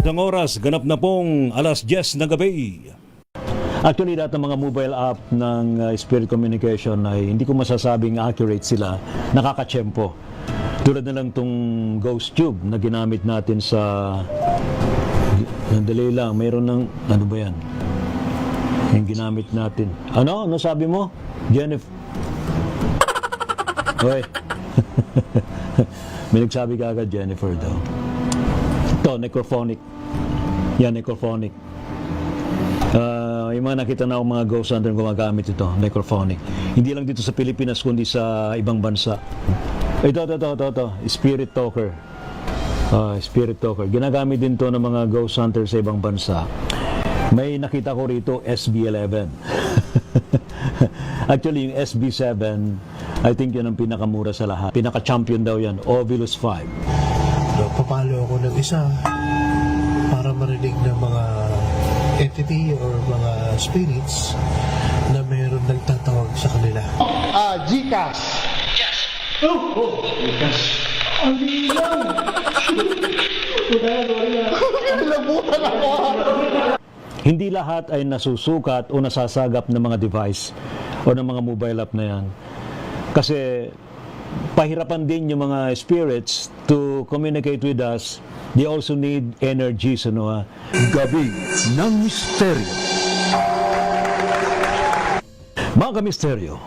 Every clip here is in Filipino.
Ng oras, ganap na pong alas 10 ng gabi. Actually, lahat ng mga mobile app ng Spirit Communication ay hindi ko masasabing accurate sila, nakakatsyempo. Tulad na lang itong Ghost Tube na ginamit natin sa... Nandali lang, mayroon ng... Ano ba yan? Yung ginamit natin. Ano? Ano sabi mo? Jennifer? Oy. May nagsabi ka agad, Jennifer daw. Ito, necrophonic. Yan, necrophonic. Yung mga nakita na akong mga ghost hunter gumagamit ito, necrophonic. Hindi lang dito sa Pilipinas, kundi sa ibang bansa. Ito. Spirit talker. Spirit talker. Ginagamit din to ng mga ghost hunter sa ibang bansa. May nakita ko rito, SB11. Actually, yung SB7, I think yun ang pinakamura sa lahat. Pinaka-champion daw yan, Ovilus 5. Papalo ako ng isa para marinig ng mga entity or mga spirits na mayroon nagtatawag sa kanila. Gcash. Yes. Gcash. Ang lang. Nilabutan ako. Hindi lahat ay nasusukat o nasasagap ng mga device o ng mga mobile app na yan. Kasi pahirapan din yung mga spirits to communicate with us. They also need energies, ano. Gabi ng Misteryo. Mga kamisteryo,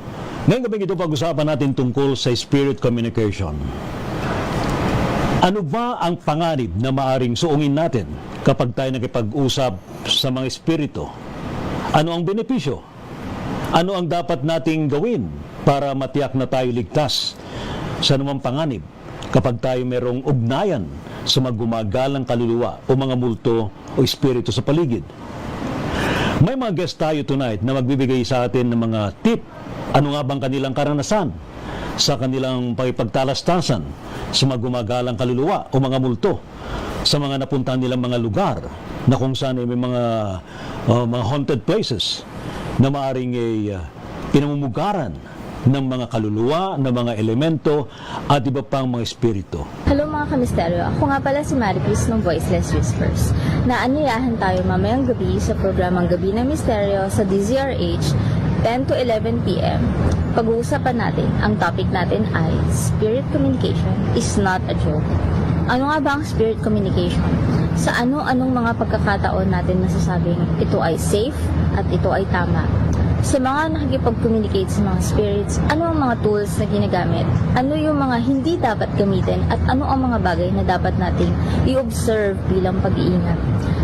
ngayong gabi ito pag-usapan natin tungkol sa spirit communication. Ano ba ang panganib na maaring suungin natin kapag tayo nakipag-usap sa mga espiritu? Ano ang benepisyo? Ano ang dapat nating gawin para matiyak na tayo ligtas sa anumang panganib kapag tayo merong ugnayan sa mga gumagalang kaluluwa o mga multo o espiritu sa paligid? May mga guest tayo tonight na magbibigay sa atin ng mga tip. Ano nga bang kanilang karanasan sa kanilang pakipagtalastasan sa mga gumagalang kaluluwa o mga multo sa mga napuntahan nilang mga lugar na kung saan may mga haunted places na maaaring pinamumugaran ng mga kaluluwa, ng mga elemento at iba pang mga espiritu. Hello mga kamisteryo, ako nga pala si Maricris ng Voiceless Whispers. Naanyayahan tayo mamayang gabi sa programang Gabi ng Misteryo sa DZRH 10 to 11 p.m. Pag-uusapan natin, ang topic natin ay Spirit Communication is not a joke. Ano nga ba ang Spirit Communication? Sa ano-anong mga pagkakataon natin nasasabing ito ay safe at ito ay tama? Sa mga nakikipag-communicate sa mga spirits, ano ang mga tools na ginagamit? Ano yung mga hindi dapat gamitin? At ano ang mga bagay na dapat nating i-observe bilang pag-iingat?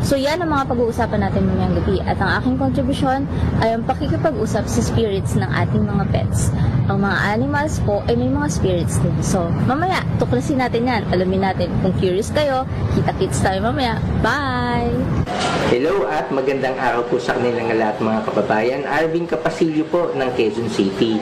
So yan ang mga pag-uusapan natin mamayang gabi. At ang aking kontribusyon ay ang pakikipag-usap sa spirits ng ating mga pets. Ang mga animals po ay may mga spirits din. So mamaya, tuklasin natin yan. Alamin natin. Kung curious kayo, kita-kits tayo mamaya. Bye! Hello at magandang araw po sa kanilang lahat mga kababayan. Arvin Capasilio po ng Quezon City.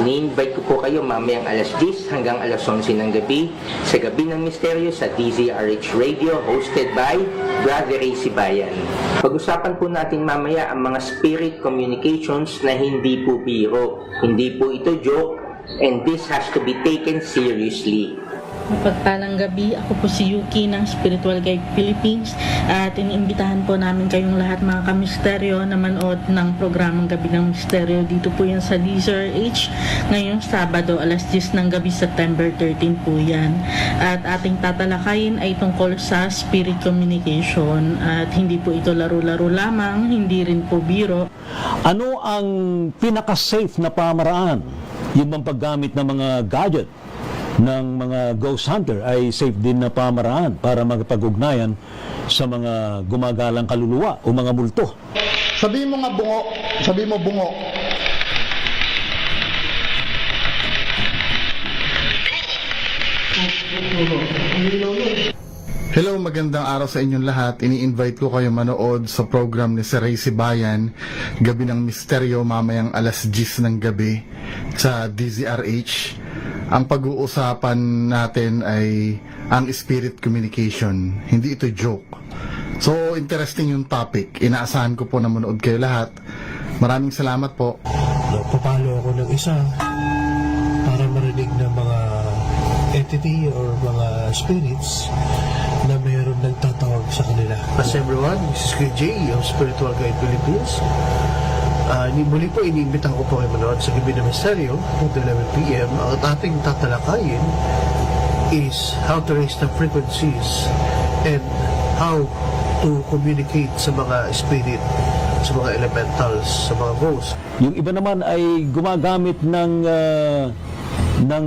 Ini-invite ko po kayo mamayang alas 10 hanggang alas 11 ng gabi sa Gabi ng Misteryo sa DZRH Radio hosted by Brother Ray Sibayan. Pag-usapan po natin mamaya ang mga spirit communications na hindi po biro. Hindi po ito joke and this has to be taken seriously. Mapagpalang gabi, ako po si Yuki ng Spiritual Guide Philippines at iniimbitahan po namin kayong lahat mga kamisteryo na manood ng programang Gabi ng Misteryo. Dito po yan sa DZRH ngayong Sabado alas 10 ng gabi, September 13 po yan. At ating tatalakayin ay tungkol sa Spirit Communication at hindi po ito laro-laro lamang, hindi rin po biro. Ano ang pinaka-safe na pamaraan? Yung bang paggamit ng mga gadget ng mga ghost hunter ay safe din na pamaraan para magpag-ugnayan sa mga gumagalang kaluluwa o mga multo. Sabi mo nga bungo. Sabi mo bungo. Hello, magandang araw sa inyong lahat. Ini-invite ko kayo manood sa program ni Sir Ray Sibayan, Gabi ng Misteryo, mamayang alas 10 ng gabi sa DZRH. Ang pag-uusapan natin ay ang spirit communication. Hindi ito joke. So, interesting yung topic. Inaasahan ko po na manood kayo lahat. Maraming salamat po. Papalo ako ng isa para marinig ng mga entity or mga spirits na mayroon nagtatawag sa kanila. As everyone, this is Kuya Jay of Spiritual Guide Philippines. Muli po, iniimbitahan ko po kayo manood sa Gabi ng Misteryo, 11 p.m. Ang ating tatalakayin is how to raise the frequencies and how to communicate sa mga spirit, sa mga elementals, sa mga ghosts. Yung iba naman ay gumagamit ng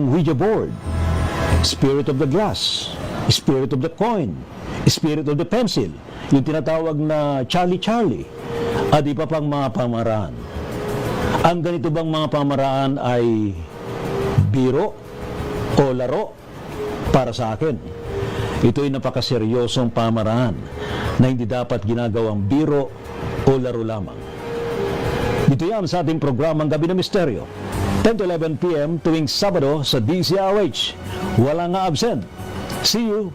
Ouija board, spirit of the glass, spirit of the coin, spirit of the pencil, yung tinatawag na Charlie, at iba pang mga pamaraan. Ang ganito bang mga pamaraan ay biro o laro? Para sa akin, ito ay napakaseryosong pamaraan na hindi dapat ginagawang biro o laro lamang. Dito yan sa ating programang Gabi ng Misteryo, 10 to 11 p.m. tuwing Sabado sa DZRH. Walang absent. See you!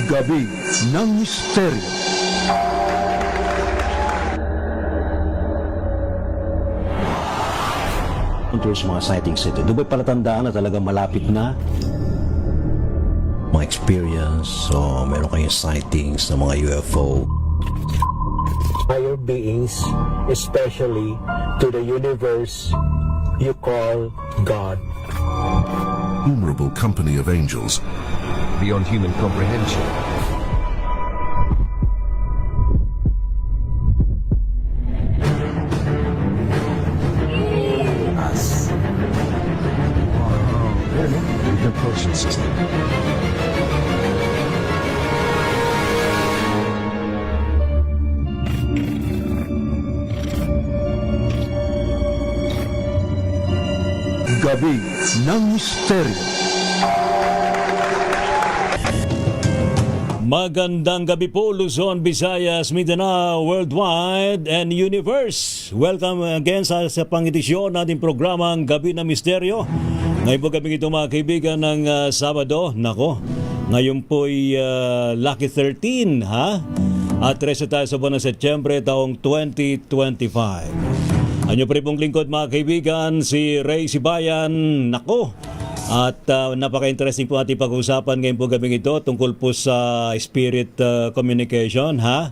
Gabi ng Misteryo. There's mga sightings ito. Doon ba'y palatandaan na talaga malapit na? Mga experience o meron kayong sightings ng mga UFO. Higher beings, especially to the universe you call God. Innumerable company of angels beyond human comprehension. Propulsion system. Gabi ng Misteryo. Magandang gabi po, Luzon, Visayas, Mindanao, Worldwide, and Universe. Welcome again sa pang-edisyon nating programang Gabi ng Misteryo. Ngayon po kami ito mga kaibigan ng Sabado. Nako, ngayon po'y Lucky 13, ha? At 13 tayo sa buwan ng Setyembre taong 2025. Anyo pa rin pong lingkod mga kaibigan, si Ray Sibayan. Nako, at napaka-interesting po ating pag-usapan ngayon po gabing ito tungkol po sa spirit communication, ha?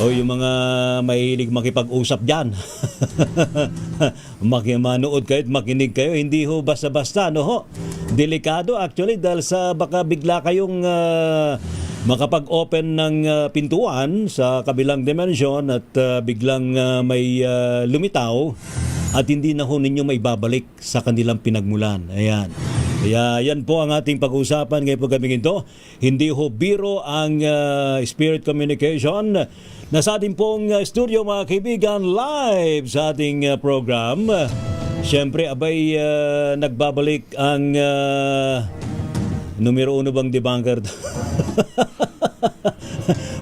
O yung mga mahilig makipag-usap dyan. Manood kayo at makinig kayo. Hindi ho basta-basta, no ho? Delikado actually dahil sa baka bigla kayong makapag-open ng pintuan sa kabilang dimensyon at biglang may lumitaw at hindi na ho ninyo may babalik sa kanilang pinagmulan. Ayan. Kaya yan po ang ating pag-uusapan ngayon po gabing ito. Hindi ho biro ang spirit communication. Nasa ating pong studio mga kaibigan live sa ating program. Siyempre abay nagbabalik ang numero 1 bang debunker?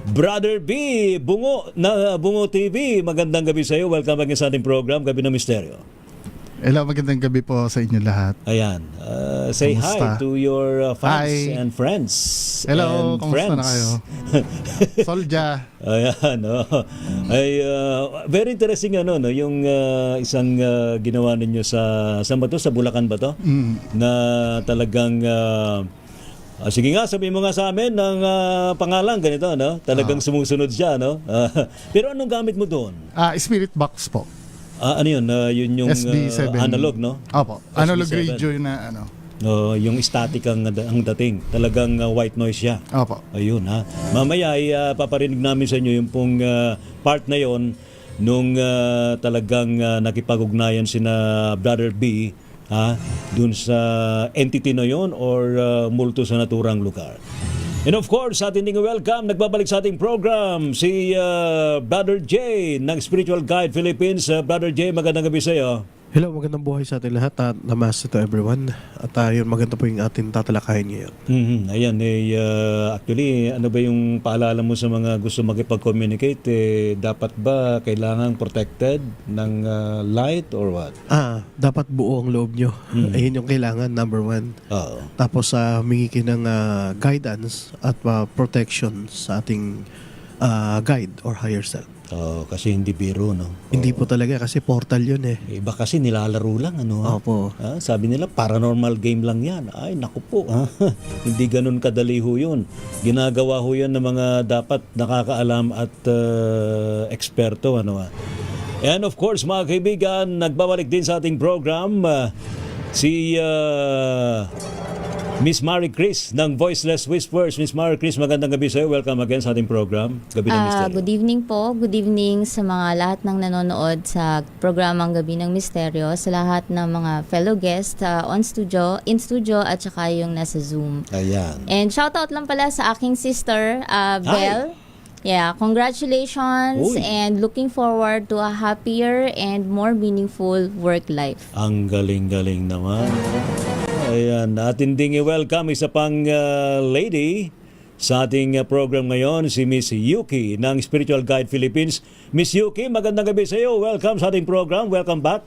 Brother B, Bungo TV. Magandang gabi sa iyo. Welcome back sa ating program Gabi ng Misteryo. Hello, magandang gabi po sa inyo lahat. Ayan. Say Kamusta? hi to your fans Hi. and friends. Hello, and kamusta friends. na kayo? Solja. Ayan, ay very interesting no, yung isang ginawa ninyo sa saan ba to? Sa Bulacan ba to? Na talagang sige nga, sabihin mo nga sa amin ng pangalan ganito, no? Talagang sumusunod siya, no? Pero anong gamit mo doon? Spirit box po. Ano yun? Yun yung SB7. analog, no? Opo, analog SB7. radio na ano. Yung static ang dating. Talagang white noise siya. Opo. Ayun, ha. Mamaya ay paparinig namin sa inyo yung pong part na yon nung talagang nakipag-ugnayan sina Brother B, ha, dun sa entity na yon or multo sa naturang lugar. And of course, ating welcome, nagbabalik sa ating program si Brother J ng Spiritual Guide Philippines. Brother J, magandang gabi sa iyo. Hello, magandang buhay sa ating lahat at namaste to everyone. At yun, maganda po yung ating tatalakayin ngayon. Ayan, actually, ano ba yung paalala mo sa mga gusto makipag-communicate? Dapat ba kailangan protected ng light or what? Dapat buo ang loob nyo. Ayun yung kailangan, number one. Oo. Tapos humingi kayo ng guidance at protection sa ating guide or higher self. Kasi hindi biro, no? Hindi po talaga kasi portal yun eh. Iba kasi nilalaro lang, ano? Opo. Sabi nila, paranormal game lang yan. Ay, naku po. Hindi ganun kadali ho yun. Ginagawa ho yan ng mga dapat nakakaalam at eksperto, ano? And of course, mga kaibigan, nagbabalik din sa ating program si Miss Marie Chris ng Voiceless Whispers. Miss Marie Chris, magandang gabi sa iyo. Welcome again sa ating program, Gabi ng Misteryo. Good evening po. Good evening sa mga lahat ng nanonood sa programang Gabi ng Misteryo, sa lahat ng mga fellow guests in studio at saka yung nasa Zoom. Ayan. And shoutout lang pala sa aking sister, Belle. Yeah, congratulations Uy. and looking forward to a happier and more meaningful work life. Ang galing-galing naman. Ayan, atin ding i-welcome isa pang lady sa ating program ngayon, si Miss Yuki ng Spiritual Guide Philippines. Miss Yuki, magandang gabi sa iyo. Welcome sa ating program. Welcome back.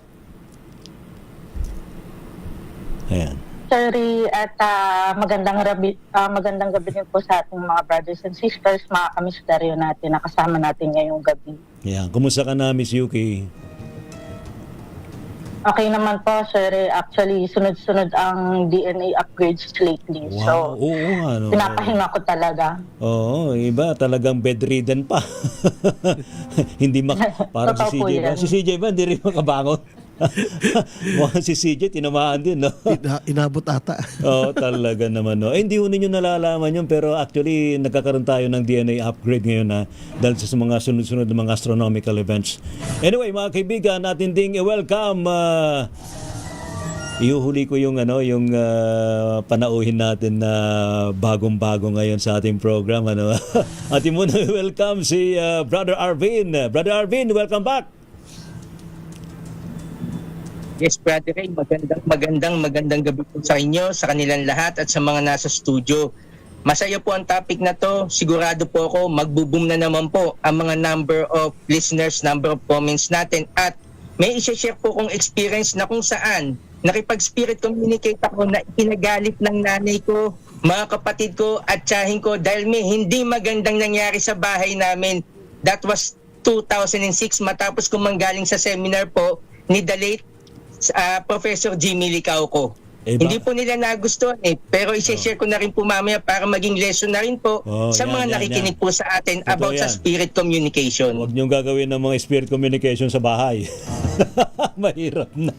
Ayan. Sorry, at magandang gabi din po sa ating mga brothers and sisters, mga kamisteryo natin na kasama natin ngayong gabi. Ayan, kumusta ka na, Miss Yuki? Okay naman po, sir. Actually, sunod-sunod ang DNA upgrades lately. Wow, So, oo nga, no? pinapahinga ko talaga. Oo, iba talagang bedridden pa. Hindi parang Totoo si po CJ ba? yan. Si CJ ba hindi rin makabangon? Mukhang si CJ tinamaan din, no? Inabot ata. Oo, talaga naman, no? Hindi ho ninyo nalalaman yun, pero actually nagkakaroon tayo ng DNA upgrade ngayon, na dahil sa mga sunod-sunod na mga astronomical events. Anyway, mga kaibigan, natin ding i-welcome iuhuli ko yung panauhin natin na bagong-bago ngayon sa ating program, ano. Atin muna welcome si Brother Arvin. Brother Arvin, welcome back. Yes, Brother Ray, magandang gabi po sa inyo, sa kanilang lahat at sa mga nasa studio. Masaya po ang topic na to. Sigurado po ako magbo-boom na naman po ang mga number of listeners, number of comments natin. At may i-share po kong experience na kung saan nakipag-spirit communicate ako na ikinagalit ng nanay ko, mga kapatid ko at tiyahin ko dahil may hindi magandang nangyari sa bahay namin. That was 2006 matapos ko manggaling sa seminar po ni the late Professor Jimmy Licao ko. Hindi po nila nagustuhan pero i-share ko na rin po mamaya para maging lesson na rin po sa mga nakikinig po sa atin about sa spirit communication. Huwag niyong gagawin ng mga spirit communication sa bahay. Mahirap na.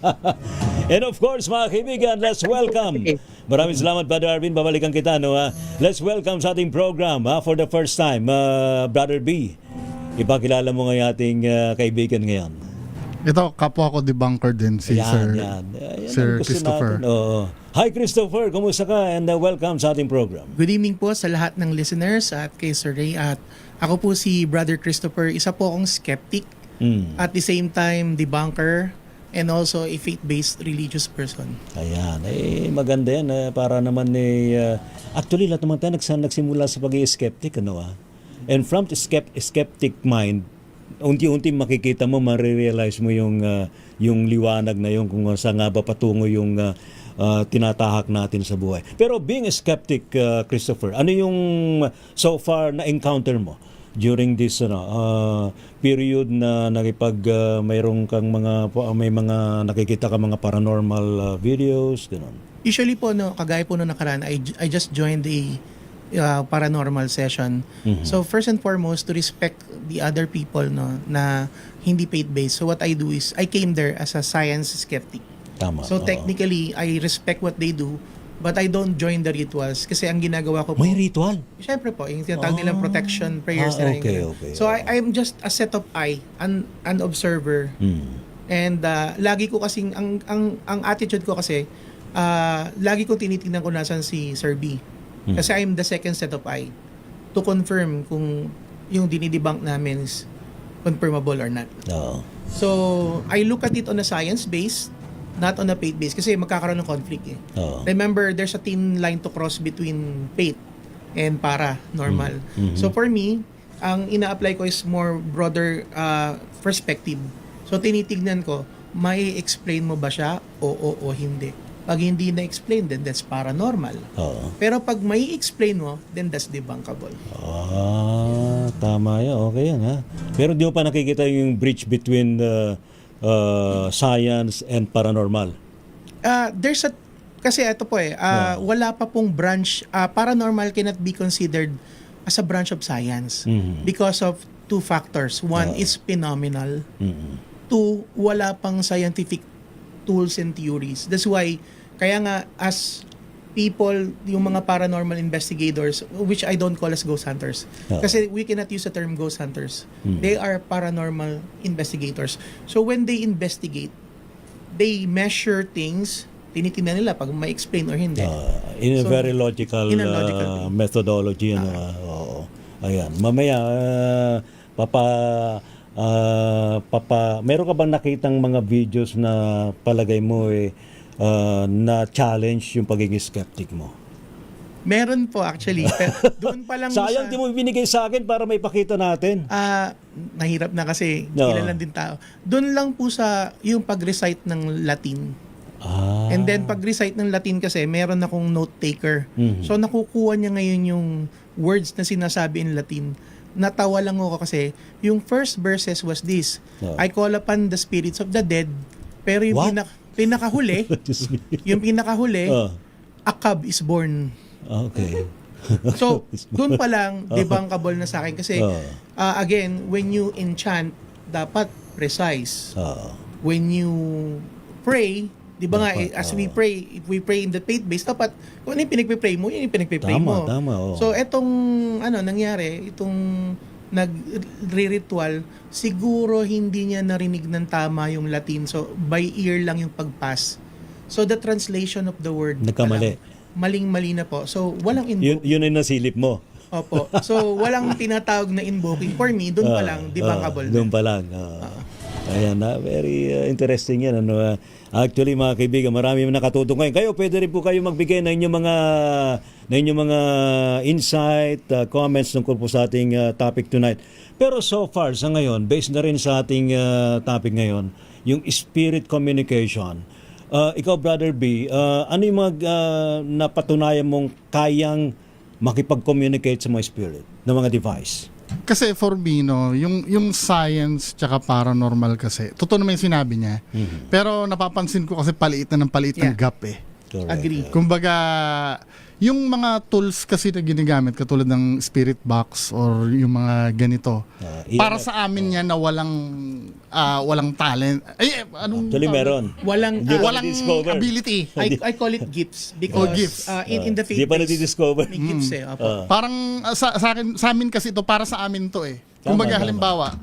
And of course, mga kaibigan, let's welcome. Maraming salamat, Brother Arvin. Babalikan kita, no? Let's welcome sa ating program for the first time, Brother B. Ipakilala mo nga ating kaibigan ngayon. Ito, kapwa ko debunker din, si Sir Christopher. Hi Christopher, kumusta ka? And welcome sa ating program. Good evening po sa lahat ng listeners at kay Sir Ray. At ako po si Brother Christopher, isa po akong skeptic. At the same time, debunker and also a faith-based religious person. Ayan, maganda yan. Para naman actually lahat naman tayo nagsimula sa pag-i-skeptic, ano. And from the skeptic mind, unti-unti makikita mo, marirealize mo yung liwanag na yung kung saan nga ba patungo yung tinatahak natin sa buhay. Pero being a skeptic, Christopher, ano yung so far na encounter mo during this period na mayroong kang may mga nakikita ka mga paranormal videos, gano'n? Usually po, kagaya po nakaraan, I just joined a paranormal session. So first and foremost, to respect the other people na hindi faith-based. So what I do is, I came there as a science skeptic. Tama. So technically, I respect what they do, but I don't join the rituals kasi ang ginagawa ko po... May ritual? Siyempre po, yung tinatawag nilang protection prayers. Okay. So I'm just a set of eye, an observer. And lagi ko kasing, ang attitude ko kasi, lagi ko tinitingnan ko nasan si Sir B. Kasi I'm the second set of eye to confirm kung yung dinidebunk namin is confirmable or not. So, I look at it on a science base, not on a faith base kasi magkakaroon ng conflict eh. Remember, there's a thin line to cross between faith and paranormal. So for me, ang ina-apply ko is more broader perspective. So tinitignan ko, may explain mo ba siya o hindi? Pag hindi na-explain, then that's paranormal. Oo. Pero pag may explain mo, then that's debunkable. Tama yan. Okay yan, ha? Pero di mo pa nakikita yung bridge between science and paranormal. There's a kasi ito po wala pa pong branch, paranormal cannot be considered as a branch of science because of two factors. One is phenomenal. Two, wala pang scientific tools and theories. That's why kaya nga as people, yung mga paranormal investigators, which I don't call as ghost hunters. Kasi we cannot use the term ghost hunters. They are paranormal investigators. So when they investigate, they measure things, tinitingnan nila pag may explain or hindi. In a very logical, in a logical methodology. Oo. Ayan. Mamaya, meron ka bang nakitang mga videos na palagay mo na challenge yung pagiging skeptic mo? Meron po actually. Doon pa lang sayang di mo binigay sa akin para may pakita natin. Nahirap na kasi kilalan din tao. Doon lang po sa yung pag-recite ng Latin. And then pag-recite ng Latin kasi meron akong note taker. So nakukuha niya ngayon yung words na sinasabi in Latin. Natawa lang ako kasi yung first verses was this: I call upon the spirits of the dead. Pero yung pinakahuli, a cub is born. Okay. So, doon pa lang debunkable na sa akin kasi again, when you enchant, dapat precise. When you pray, di ba nga, as we pray, if we pray in the faith-based, dapat kung ano yung pinagpipray mo, yun yung pinagpipray mo. Tama. So, etong nangyari, itong nagre-ritual, siguro hindi niya narinig ng tama yung Latin. So, by ear lang yung pagpass. So, the translation of the word nagkamali. Maling-mali na po. So, walang invoking. Yun ay nasilip mo. Opo. So, walang tinatawag na invoking. For me, doon pa lang, debunkable. Doon pa lang. Ayan na, very interesting yan. Actually, mga kaibigan, marami nakatutong ngayon. Kayo, pwede rin po kayo magbigay ng inyong mga insight, comments tungkol po sa ating topic tonight. Pero so far, sa ngayon, based na rin sa ating topic ngayon, yung spirit communication. Ikaw, Brother B, ano yung mga napatunayan mong kayang makipag-communicate sa mga spirit, ng mga device? Kasi for me, yung science tsaka paranormal kasi, totoo naman yung sinabi niya. Pero napapansin ko kasi paliit ng gap eh. Correct. Agree. Kumbaga, yung mga tools kasi na ginagamit, katulad ng spirit box or yung mga ganito, para sa amin yan na walang talent. Actually, meron. Walang ability. I call it gifts because gifts. in the faith Di pa nadidiscover. may gifts Parang sa amin kasi ito, para sa amin to eh. Kumbaga, halimbawa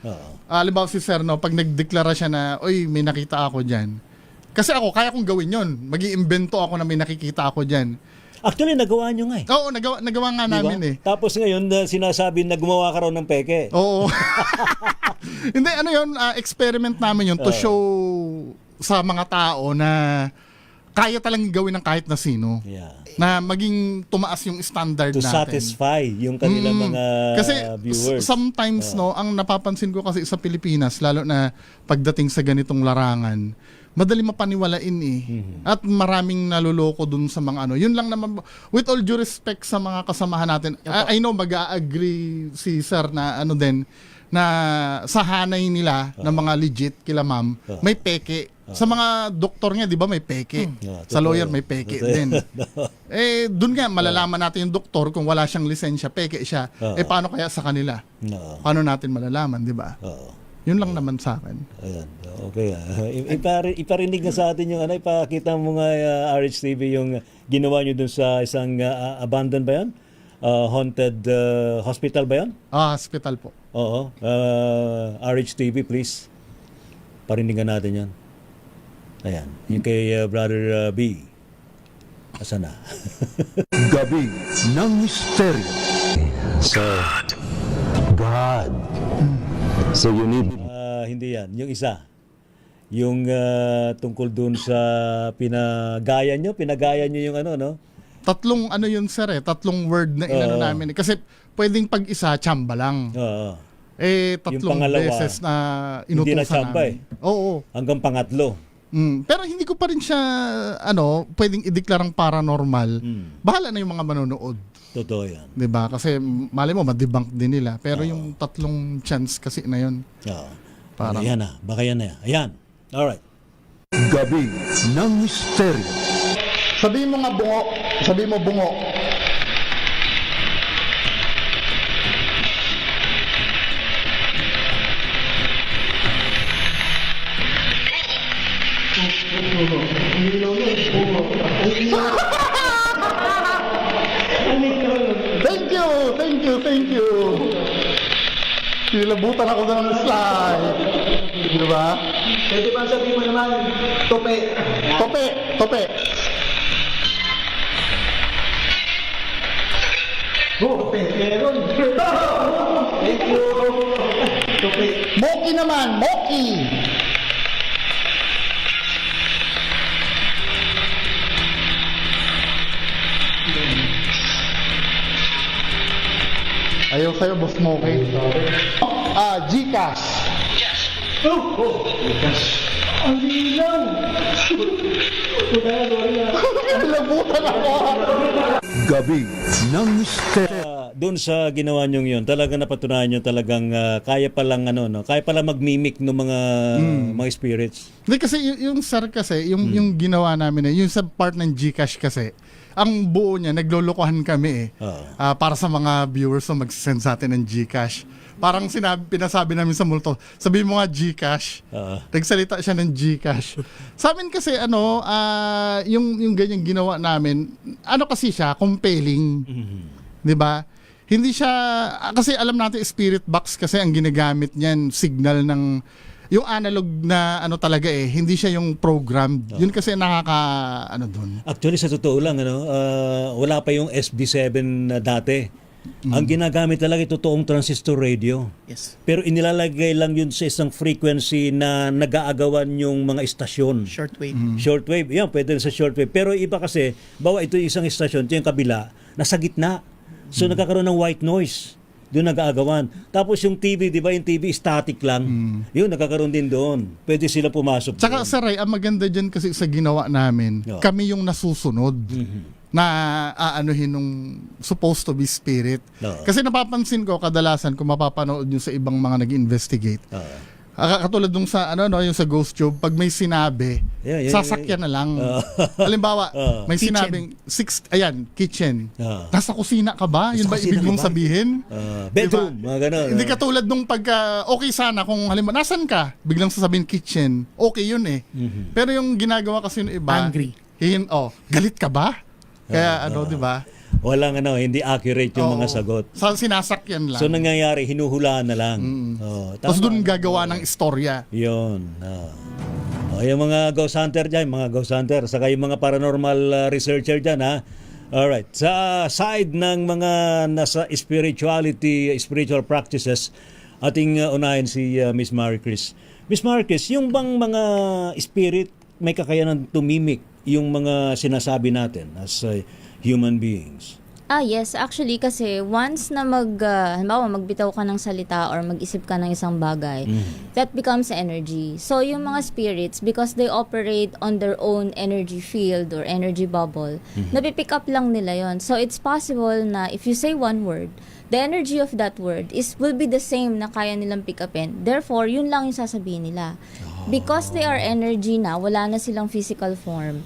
si Sir, pag nagdeklara siya na, oy, may nakita ako dyan. Kasi ako, kaya kong gawin yon. Mag-iimbento ako na may nakikita ako dyan. Actually, nagawa nyo nga eh. Oo, nagawa nga namin eh. Tapos ngayon, sinasabi na gumawa ka raw ng peke. Oo. Hindi, experiment namin yun to show sa mga tao na kaya talagang gawin ng kahit na sino. Yeah. Na maging tumaas yung standard To natin. satisfy yung kanilang mga kasi viewers. Sometimes ang napapansin ko kasi sa Pilipinas, lalo na pagdating sa ganitong larangan, madali mapaniwalain eh. At maraming naluloko dun sa mga Yun lang naman, with all due respect sa mga kasamahan natin, I know mag-agree si Sir na na sa hanay nila ng mga legit kila ma'am, may peke. Sa mga doktor nga, di ba, may peke. Sa lawyer, may peke din. Dun nga, malalaman natin yung doktor kung wala siyang lisensya, peke siya. Paano kaya sa kanila? Paano natin malalaman, di ba? Yun lang naman sa akin. Ayan. Okay. Iparinig na sa atin yung ipakita mo nga RHTV yung ginawa nyo dun sa isang abandoned ba yan? Haunted hospital ba yan? Hospital po. Oo. RHTV, please. Parinigan natin yan. Ayan. Yung kay Brother B. Asa na? Gabi ng Misteryo. So, God. So you need... Hindi yan. Yung isa. Yung tungkol dun sa pinagaya nyo yung Tatlong yun, Sir eh. Tatlong word na namin. Kasi pwedeng pag-isa, tsamba lang. Tatlong pangalawa, beses na hindi na inutusan tsamba namin. Oo. Hanggang pangatlo. Pero hindi ko pa rin siya, pwedeng ideklarang paranormal. Bahala na yung mga manonood. Totoo yan. 'Di ba? Kasi mali mo ma-debunk din nila. Pero yung tatlong chance kasi na 'yon. Oo. Parang Ayan na. Baka yan na yan. Ayan. Alright. Gabi ng Misteryo. sabihin mo nga bungo, sabihin mo bungo. Thank you. Nilabutan ako ng slide. Di ba? Pwede ba sabihin mo naman, tope? Tope. Tope, meron. Thank you. Tope. Moki naman, Moki. Ayaw sa'yo, Boss Moki. Gcash. Gcash. Ang lilang. Nilabutan ako. Gabi ng Misteryo. Doon sa ginawa nyo yun, talaga napatunayan nyo talagang kaya palang kaya palang mag-mimic ng mga spirits. Hindi kasi yung sir kasi, yung ginawa namin yung sa part ng Gcash kasi, ang buo niya, naglolokohan kami para sa mga viewers na mag-send sa atin ng Gcash. Parang pinasabi namin sa multo, sabihin mo nga Gcash. Nagsalita siya ng Gcash. Sa amin kasi yung ganyang ginawa namin, kasi siya, compelling. 'Di ba? Hindi siya, kasi alam natin spirit box kasi ang ginagamit niyan, signal ng, yung analog na talaga hindi siya yung program. Yun kasi doon. Actually, sa totoo lang, wala pa yung SB7 na dati. Ang ginagamit talaga totoong transistor radio. Yes. Pero inilalagay lang yun sa isang frequency na nag-aagawan yung mga istasyon. Shortwave. Shortwave, yan, pwede rin sa shortwave. Pero iba kasi, bawa ito yung isang istasyon, ito yung kabila, nasa gitna. So nagkakaroon ng white noise. Doon nag-aagawan. Tapos yung TV, di ba yung TV static lang. Yun, nagkakaroon din doon. Pwede sila pumasok. Tsaka sa Ray, ang maganda dyan kasi sa ginawa namin, kami yung nasusunod na aanuhin nung supposed to be spirit. Kasi napapansin ko, kadalasan kung mapapanood nyo sa ibang mga nag-investigate, katulad nung sa yung sa Ghost Tube, pag may sinabi, sasakyan na lang. Halimbawa, may sinabing kitchen. Nasa kusina ka ba? Yun ba ibig mong sabihin? Bedroom, mga ganun. Hindi katulad nung pagka okay sana kung halimbawa nasan ka? Biglang sasabihin kitchen. Okay yun Pero yung ginagawa kasi ng iba, Angry. Galit ka ba? Kaya di ba? Walang hindi accurate yung mga sagot. Sinasakyan lang. So nangyayari, hinuhulaan na lang. Tapos doon gagawa ng istorya. Yun. Yung mga ghost hunter dyan, saka yung mga paranormal researcher dyan, Alright. Sa side ng mga nasa spiritual practices, ating unahin si Miss Maricris. Miss Maricris, yung bang mga spirit may kakayanan tumimik yung mga sinasabi natin as human beings? Yes. Actually, kasi once na halimbawa, magbitaw ka ng salita or mag-isip ka ng isang bagay, that becomes energy. So, yung mga spirits, because they operate on their own energy field or energy bubble, napipick up lang nila yon. So, it's possible na if you say one word, the energy of that word will be the same na kaya nilang pick upin. Therefore, yun lang yung sasabihin nila. Because they are energy na, wala na silang physical form,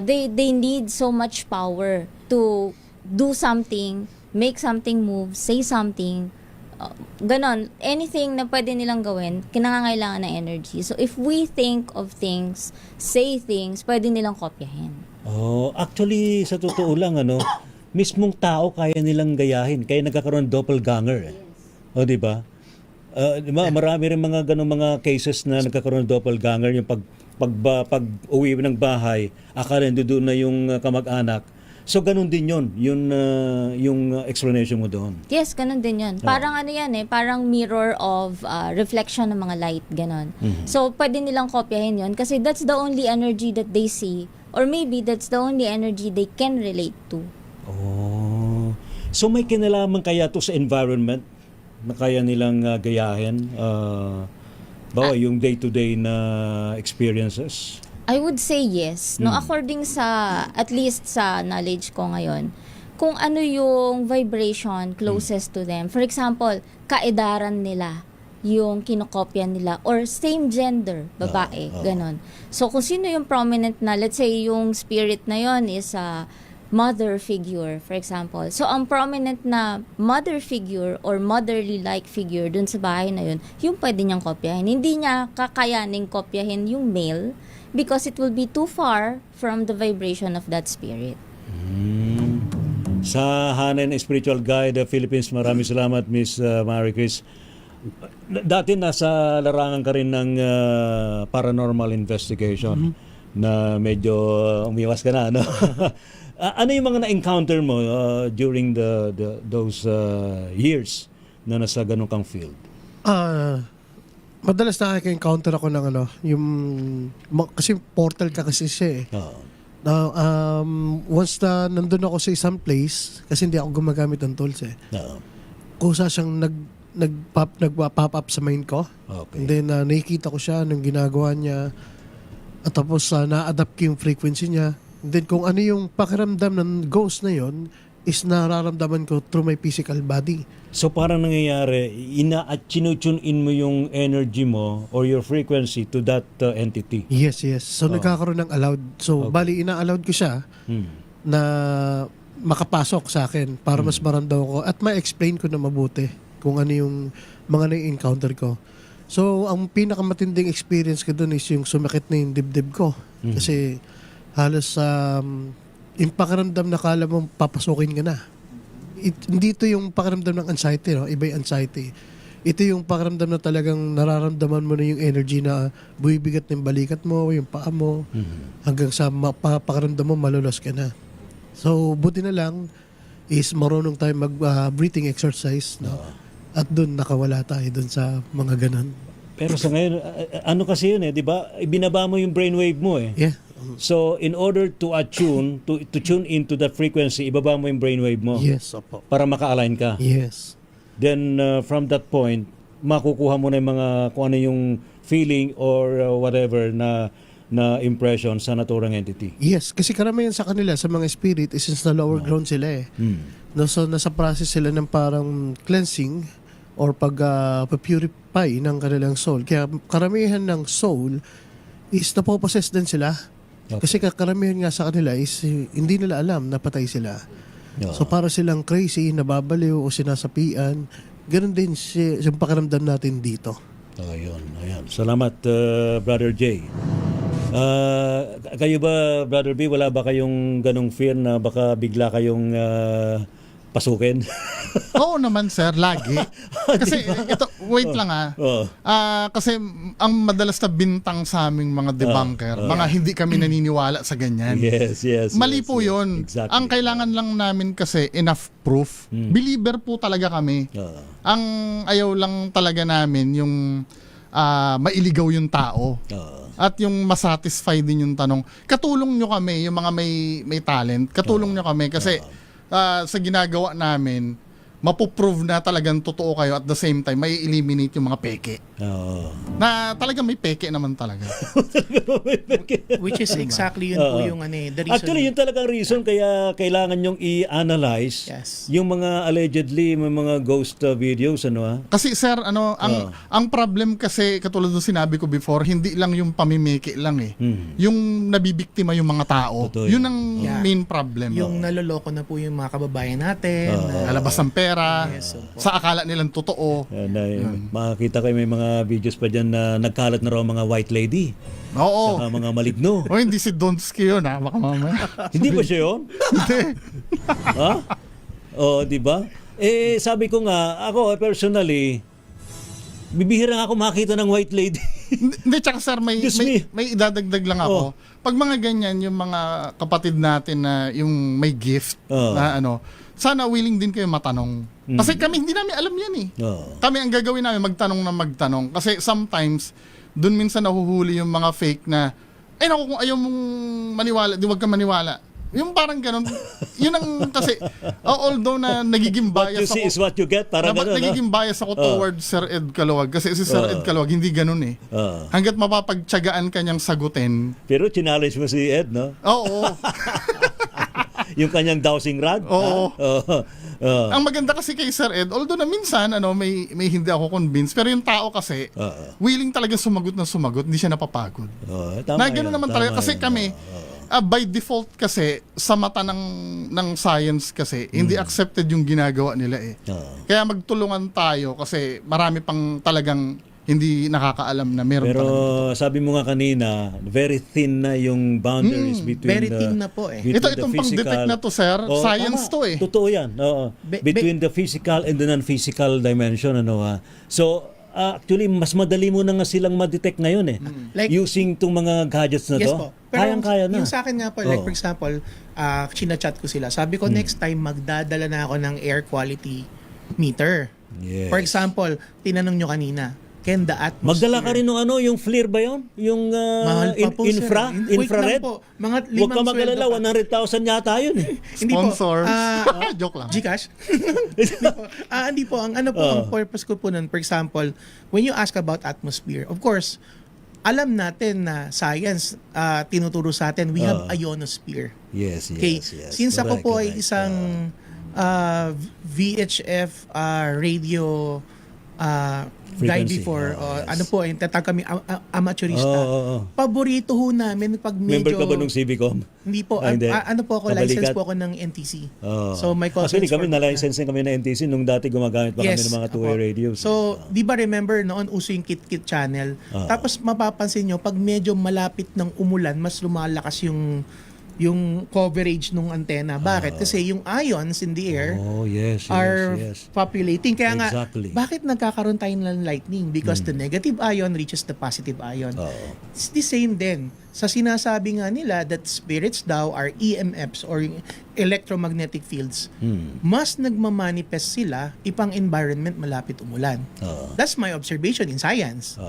they need so much power to do something, make something move, say something, ganon. Anything na pwede nilang gawin, kinangangailangan ng energy. So if we think of things, say things, pwede nilang kopyahin. Actually, sa totoo lang, mismong tao kaya nilang gayahin, kaya nagkakaroon ng doppelganger. Di ba? Marami rin mga ganong mga cases na nagkakaroon ng doppelganger, yung pag uwi ng bahay, akala doon na yung kamag-anak. So ganun din yun, yung explanation mo doon. Yes, ganun din yun. Parang parang mirror of reflection ng mga light, ganon. So pwede nilang kopyahin yun kasi that's the only energy that they see, or maybe that's the only energy they can relate to. So may kinalaman kaya to sa environment na kaya nilang gayahin? Yung day-to-day na experiences? I would say yes. No, according sa, at least sa knowledge ko ngayon, kung ano yung vibration closest to them. For example, kaedaran nila, yung kinokopya nila, or same gender, babae, ganon. So, kung sino yung prominent na, let's say, yung spirit na yon is a mother figure, for example. So, ang prominent na mother figure or motherly-like figure dun sa bahay na yun, yung pwede niyang kopyahin. Hindi niya kakayaning kopyahin yung male because it will be too far from the vibration of that spirit. Sa Hanen Spiritual Guide Philippines, maraming salamat, Miss Mary Chris. Dati nasa larangan ka rin ng paranormal investigation na medyo umiwas ka na, no? Ano yung mga na-encounter mo during those years na nasa ganun kang field? Madalas nakaka-encounter ako ng kasi portal ka kasi siya eh. Now, once na nandun ako sa isang place, kasi hindi ako gumagamit ng tools eh. Kusa siyang nag-pop up sa mind ko. Okay. And then nakikita ko siya nung ginagawa niya. At tapos na-adapt ko yung frequency niya. And then kung ano yung pakiramdam ng ghost na yon is nararamdaman ko through my physical body. So parang nangyayari, tune in mo yung energy mo or your frequency to that entity. Yes. So nagkakaroon ng allowed. So bali ina-allowed ko siya na makapasok sa akin para mas maramdaman ko at ma-explain ko na mabuti kung ano yung mga na-encounter ko. So ang pinakamatinding experience ko doon is yung sumakit na yung dibdib ko. Kasi halos yung pakiramdam na kala mo papasukin ka na. Hindi ito yung pakiramdam ng anxiety, no? Iba yung anxiety. Ito yung pakiramdam na talagang nararamdaman mo na yung energy na buwibigat ng balikat mo, yung paa mo, hanggang sa pakiramdam mo malulos ka na. So, buti na lang is marunong tayo mag-breathing exercise, no? At doon nakawala tayo doon sa mga ganon. Pero sa ngayon, ano kasi yun eh, di ba? Ibinaba mo yung brainwave mo eh. Yeah. So, in order to attune, to tune into that frequency, ibaba mo yung brainwave mo. Yes, opo. Para maka-align ka. Yes. Then, from that point, makukuha mo na yung mga, kung ano yung feeling or whatever na impression sa naturang entity. Yes, kasi karamihan sa kanila, sa mga spirit, is sa lower ground sila eh. No, so, nasa process sila ng parang cleansing or pag-purify ng kanilang soul. Kaya karamihan ng soul is napopossess din sila. Okay. Kasi karamihan nga sa kanila is hindi nila alam na patay sila. So para silang crazy, nababaliw o sinasapian. Ganon din yung pakiramdam natin dito. Ayun. Salamat, Brother Jay. Kayo ba, Brother B, wala ba kayong ganong fear na baka bigla kayong pasukin? Oo naman, sir, lagi. Kasi ito, wait lang kasi ang madalas na bintang sa aming mga debunker, mga hindi kami naniniwala sa ganyan. Yes. Mali po yun. Exactly. Ang kailangan lang namin kasi enough proof. Believer po talaga kami. Ang ayaw lang talaga namin yung mailigaw yung tao. At yung masatisfy din yung tanong. Katulong nyo kami, yung mga may talent, katulong nyo kami kasi sa ginagawa namin, mapoprove na talagang totoo kayo at the same time, may eliminate yung mga peke. Na talagang may peke naman talaga. Which is exactly yun po yung the reason. Actually, yun talagang reason kaya kailangan yung i-analyze yung mga allegedly, may mga ghost videos, Kasi sir, ang problem kasi, katulad ng sinabi ko before, hindi lang yung pamimeke lang eh. Yung nabibiktima yung mga tao. Totoo yun ang main problem. Yung naloloko na po yung mga kababayan natin. Nalabas ng pera. Sa akala nilang totoo. Makakita kayo may mga videos pa dyan na nagkalat na raw mga white lady. Oo. Saka mga maligno. Hindi si Donsky yun ha. Baka mamaya. Hindi ba siya yun? Hindi. Di ba? Sabi ko nga, ako personally, bibihira ako makita ng white lady. Hindi, tsaka sir, may idadagdag lang ako. Pag mga ganyan, yung mga kapatid natin na yung may gift, na sana willing din kayo matanong. Kasi kami, hindi namin alam yan eh. Kami ang gagawin namin, magtanong. Kasi sometimes, dun minsan nahuhuli yung mga fake na, naku, kung ayaw mong maniwala, di wag ka maniwala. Yung parang ganun. Yun ang kasi, although na nagiging What you bias see ako, is what you get. Parang gano'n, no? nagiging bias ako towards Sir Ed Caluwag. Kasi si Sir Ed Caluwag, hindi ganun eh. Hanggat mapapagtsagaan kanyang sagutin. Pero challenge mo si Ed, no? Oo. Yung kanyang dowsing rod. Oo. Ang Ang maganda kasi kay Sir Ed, although na minsan may hindi ako convinced, pero yung tao kasi willing talaga sumagot na sumagot, hindi siya napapagod. Na gano'n naman talaga kasi kami by default kasi sa mata ng science kasi hindi accepted yung ginagawa nila eh. Kaya magtulungan tayo kasi marami pang talagang hindi nakakaalam na meron Pero talaga. sabi mo nga kanina, very thin na yung boundaries between very thin na po eh. between Itong pang-detect na to, sir, science tama. to eh. Totoo yan. Oo. Between the physical and the non-physical dimension. So, actually, mas madali mo na nga silang ma-detect ngayon eh. Like, using itong mga gadgets na yes to. po. Pero Kayang-kaya na. yung sa akin nga po, like for example, chinachat ko sila. Sabi ko, next time magdadala na ako ng air quality meter. Yes. For example, tinanong nyo kanina, can the atmosphere... Magdala ka rin ng yung FLIR ba yun? Yung Mahal pa po, sir. Wait infrared? lang po. Mga Huwag ka 5 mag-alala, sweldo 100,000 yata yun eh. Hindi po. Sponsors. Joke lang. Gcash? Hindi po. Ang ang purpose ko po nun, for example, when you ask about atmosphere, of course, alam natin na science tinuturo sa atin, we have ionosphere. Yes. Okay. Since ako po ay isang VHF radio guy Frequency. before, ano po, tatag kami amateurista. Paborito ho namin pag medyo... Member ka ba nung CBCom? Hindi po. Hindi. Ano po ako, Kabalikat? license po ako ng NTC. So my Actually, cousins kami na-license kami ng NTC nung dati gumagamit pa kami ng mga two-way ako. radios. So, di ba remember noon uso yung kit-kit channel? Tapos mapapansin nyo, pag medyo malapit ng umulan, mas lumalakas yung coverage ng antena. Bakit? Kasi yung ions in the air are populating. Kaya Exactly. nga, bakit nagkakaroon tayo ng lightning? Because the negative ion reaches the positive ion. It's the same din. Sa sinasabi nga nila that spirits daw are EMFs or electromagnetic fields. Mas nagmamanifest sila ipang environment malapit umulan. That's my observation in science.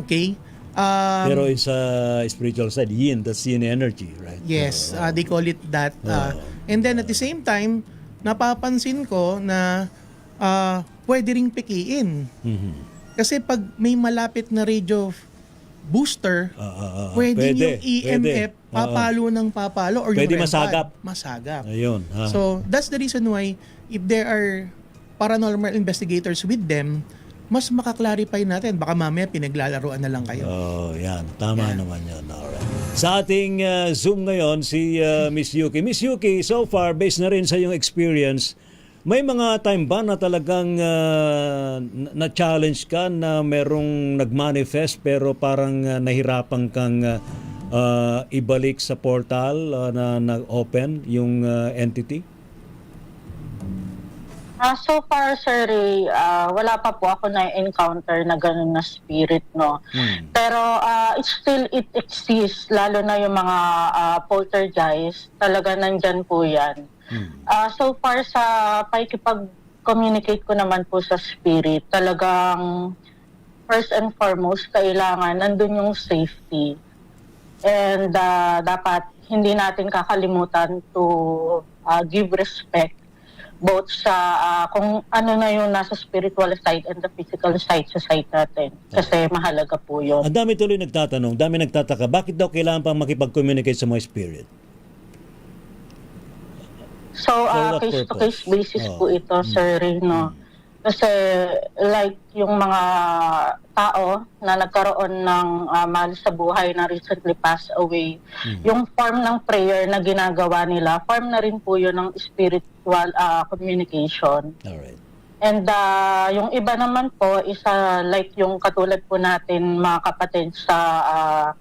Okay? Pero it's spiritual side, yin, that's yin energy, right? Yes, they call it that. And then at the same time, napapansin ko na pwede ring pikiin. Kasi pag may malapit na radio booster, pwede yung EMF papalo ng papalo or pwede yung masagap. Masagap. Ayun. So that's the reason why if there are paranormal investigators with them, mas makaklarify natin. Baka mamaya pinaglalaruan na lang kayo. Yan. Tama naman yan. Alright. Sa ating Zoom ngayon, si Miss Yuki. Miss Yuki, so far, based na rin sa iyong experience, may mga time ba na talagang na-challenge ka na merong nag-manifest pero parang nahirapan kang ibalik sa portal na nag-open yung entity? So far, Sir Ray, wala pa po ako na-encounter na gano'n na spirit, no? Pero it exists, lalo na yung mga poltergeist, talaga nandyan po yan. So far, sa pakikipag-communicate ko naman po sa spirit, talagang first and foremost, kailangan nandun yung safety. And dapat hindi natin kakalimutan to give respect both sa kung ano na yung nasa spiritual side and the physical side sa side natin. Kasi mahalaga po yun. Ang dami tuloy nagtatanong, dami nagtataka, bakit daw kailangan pang makipag-communicate sa mga spirit? So, case-to-case basis po ito, Sir Ray, no? Kasi like yung mga tao na nagkaroon ng mahal sa buhay na recently passed away, yung form ng prayer na ginagawa nila, form na rin po yun ng spiritual communication. Alright. And yung iba naman po is like yung katulad po natin mga kapatid sa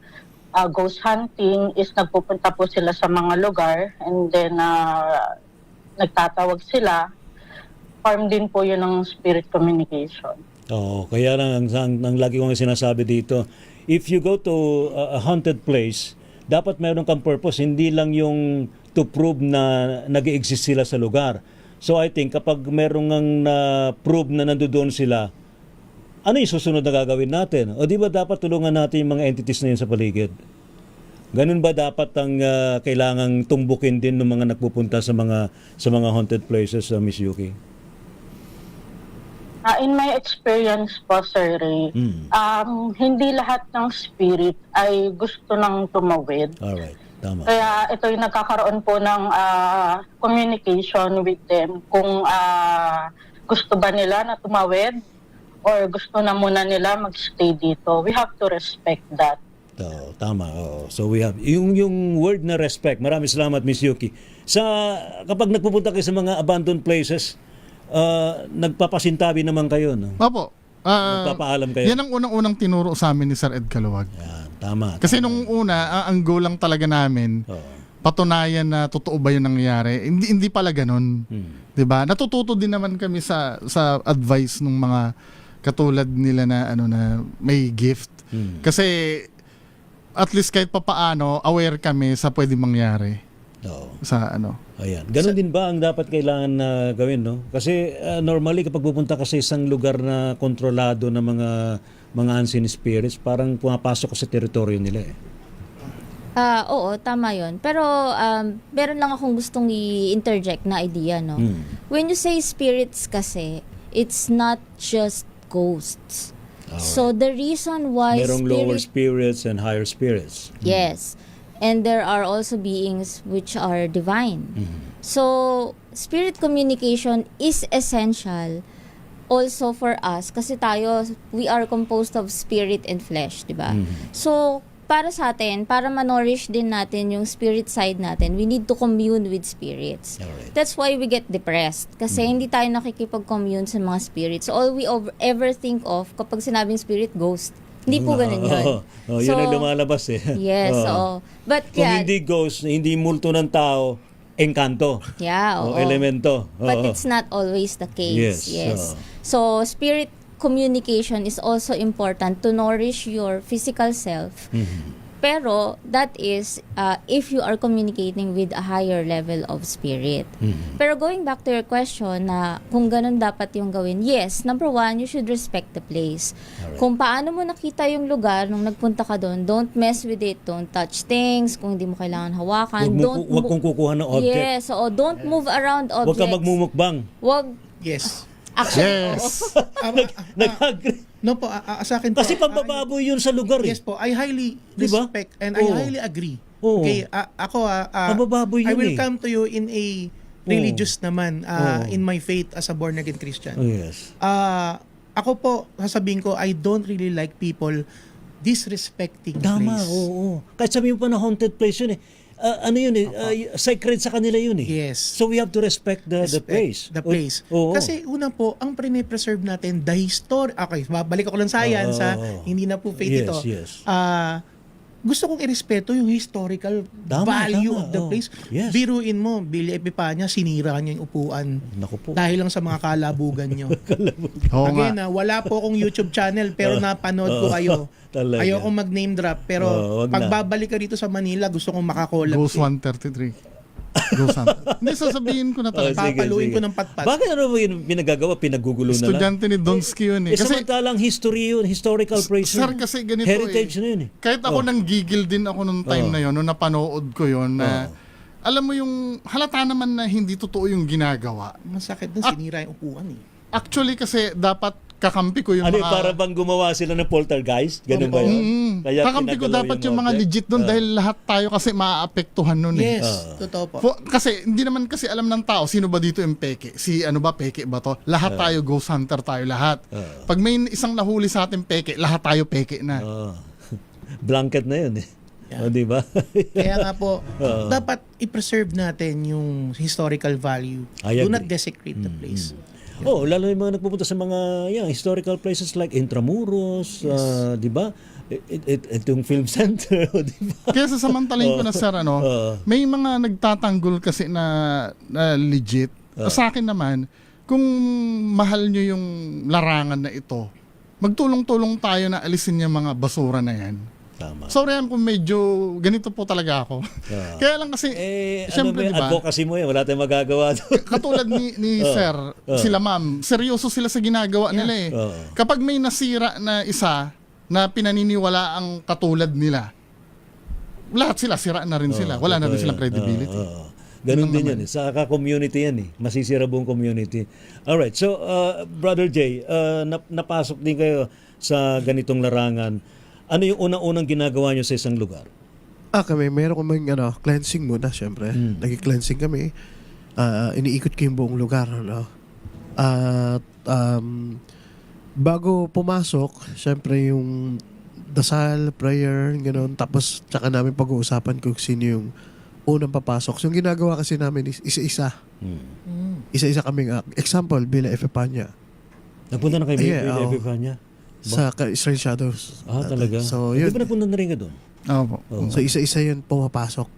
ghost hunting is nagpupunta po sila sa mga lugar and then nagtatawag sila. Form din po yun ng spirit communication. Kaya lang ang lagi kong sinasabi dito, if you go to a haunted place, dapat meron kang purpose, hindi lang yung to prove na nag-exist sila sa lugar. So I think kapag meron ngang prove na nandoon sila, ano yung susunod na gagawin natin? O di ba dapat tulungan natin yung mga entities na yun sa paligid? Ganun ba dapat ang kailangang tumbukin din ng mga nagpupunta sa mga haunted places, Miss Yuki? In my experience po, Sir Ray, hindi lahat ng spirit ay gusto nang tumawid. Alright, tama. Kaya ito'y nagkakaroon po ng communication with them kung gusto ba nila na tumawid or gusto na muna nila magstay dito. We have to respect that. Tama. So we have yung word na respect. Maraming salamat, Miss Yuki. Kapag nagpupunta kayo sa mga abandoned places, nagpapasintabi naman kayo, no? Opo. Nagpapaalam kayo. Yan ang unang-unang tinuro sa amin ni Sir Ed Caluwag. Yan, tama. Kasi nung una, ang goal lang talaga namin, patunayan na totoo ba yung nangyayari. Hindi pala ganun. 'Di ba? Natututo din naman kami sa advice ng mga katulad nila na na may gift. Kasi at least kahit papaano aware kami sa pwedeng mangyari. Sa Ayan. Ganon din ba ang dapat kailangan na gawin, no? Kasi normally kapag pupunta ka sa isang lugar na kontrolado ng mga unseen spirits, parang pumapasok ka sa teritoryo nila eh. Oo, tama yun. Pero meron lang akong gustong i-interject na idea, no? When you say spirits kasi, it's not just ghosts. So the reason why merong lower spirits and higher spirits. Yes. And there are also beings which are divine. So spirit communication is essential also for us kasi we are composed of spirit and flesh, di ba? So para sa atin, para ma-nourish din natin yung spirit side natin, we need to commune with spirits. Alright. That's why we get depressed. Kasi hindi tayo nakikipag-commune sa mga spirits. So all we ever think of, kapag sinabing spirit, ghost. Hindi po ganun yun. Yun ang lumalabas eh. Yes, But kung yeah, hindi ghost, hindi multo ng tao, engkanto. Yeah, o elemento. But it's not always the case. Yes. So spirit communication is also important to nourish your physical self. Pero that is if you are communicating with a higher level of spirit. Pero going back to your question na kung ganun dapat yung gawin, yes, number one, you should respect the place. Alright. Kung paano mo nakita yung lugar nung nagpunta ka doon, don't mess with it, don't touch things, kung hindi mo kailangan hawakan. Huwag kong kukuha ng object. Yes, don't move around objects. Huwag kang magmumukbang. Yes. Actually, Nag-agree. No po, sa akin po. Kasi pagbababoy yun sa lugar eh. Yes po, I highly Diba? respect and I highly agree. Oo. Okay, ako Pabababoy I yun will eh. come to you in a religious naman in my faith as a born again Christian. Yes. Ako po, sasabihin ko, I don't really like people disrespecting Tama, place. oo. Kahit sabihin mo pa na haunted place yun eh. Sacred sa kanila yun eh. Yes. So we have to respect the place. The place. Oo. Kasi una po, ang pre-preserve natin, the history. Okay, balik ako lang science hindi na po faith ito. Yes. Gusto kong irespeto yung historical value of the place. Yes. Biruin mo, Billy Epipanya, sinira niya yung upuan Naku po. dahil lang sa mga kalabugan niyo. Oo Again, nga. wala po akong YouTube channel pero napanood ko kayo. Talaga. Ayoko mag-name drop pero Wag na. pagbabalik ka dito sa Manila, gusto kong makakollab. Ghost 133. Ghost 133. Hindi, sasabihin ko na talaga. Papaluin ko ng patpat. Bakit ano ba yung pinagagawa? Pinagugulo na lang? Estudyante ni Donsky yun eh. Kasi samantalang history yun, historical place Sir, yun. kasi ganito Heritage na yun eh. Kahit ako nang gigil din ako nung time na yun, nung napanood ko yun, na alam mo yung halata naman na hindi totoo yung ginagawa. Masakit na sinira yung upuan eh. Actually kasi dapat kakampi ko yung Ano mga... para bang gumawa sila ng poltergeist? Ganun ba yun? Kaya kakampi ko pinagalaw dapat yung mga object? legit doon dahil lahat tayo kasi maaapektuhan nun eh. Yes, totoo po. Kasi hindi naman kasi alam ng tao sino ba dito yung peke. Si ano ba peke ba to? Lahat tayo ghost hunter tayo lahat. Pag may isang nahuli sa ating peke, lahat tayo peke na. Blanket na yun eh. Yeah. Di ba? Kaya nga po, dapat i-preserve natin yung historical value. I Do agree. not desecrate the place. Lalo yung mga nagpupunta sa mga historical places like Intramuros, di ba? Itong film center, di ba? Kaya sasamantalain ko na sir, may mga nagtatanggol kasi na legit. Sa akin naman, kung mahal nyo yung larangan na ito, magtulong-tulong tayo na alisin yung mga basura na yan. Tama. Sorry kung medyo ganito po talaga ako. Kaya lang kasi, ano siyempre ba, diba, advocacy mo wala tayong magagawa doon. katulad ni sir, sila ma'am, seryoso sila sa ginagawa nila eh. Kapag may nasira na isa na pinaniniwala ang katulad nila, lahat sila, sira na rin sila. Wala na rin silang credibility. Ganun din yan. Sa community yan eh. Masisira buong community. Alright, so Brother Jay, napasok din kayo sa ganitong larangan. Ano yung unang-unang ginagawa nyo sa isang lugar? Meron kaming cleansing muna, syempre. Nag-cleansing kami. Iniikot ko yung buong lugar. At bago pumasok, syempre yung dasal, prayer, gano'n. Tapos tsaka namin pag-uusapan kung sino yung unang papasok. So, yung ginagawa kasi namin is isa-isa. Isa-isa kaming example, Bila Epipanya. Nagpunta na kayo Bila Epipanya? Sa Israel Shadows. Talaga? So, yun. Di ba napunta na rin ka doon? Opo. So, isa-isa yun pumapasok.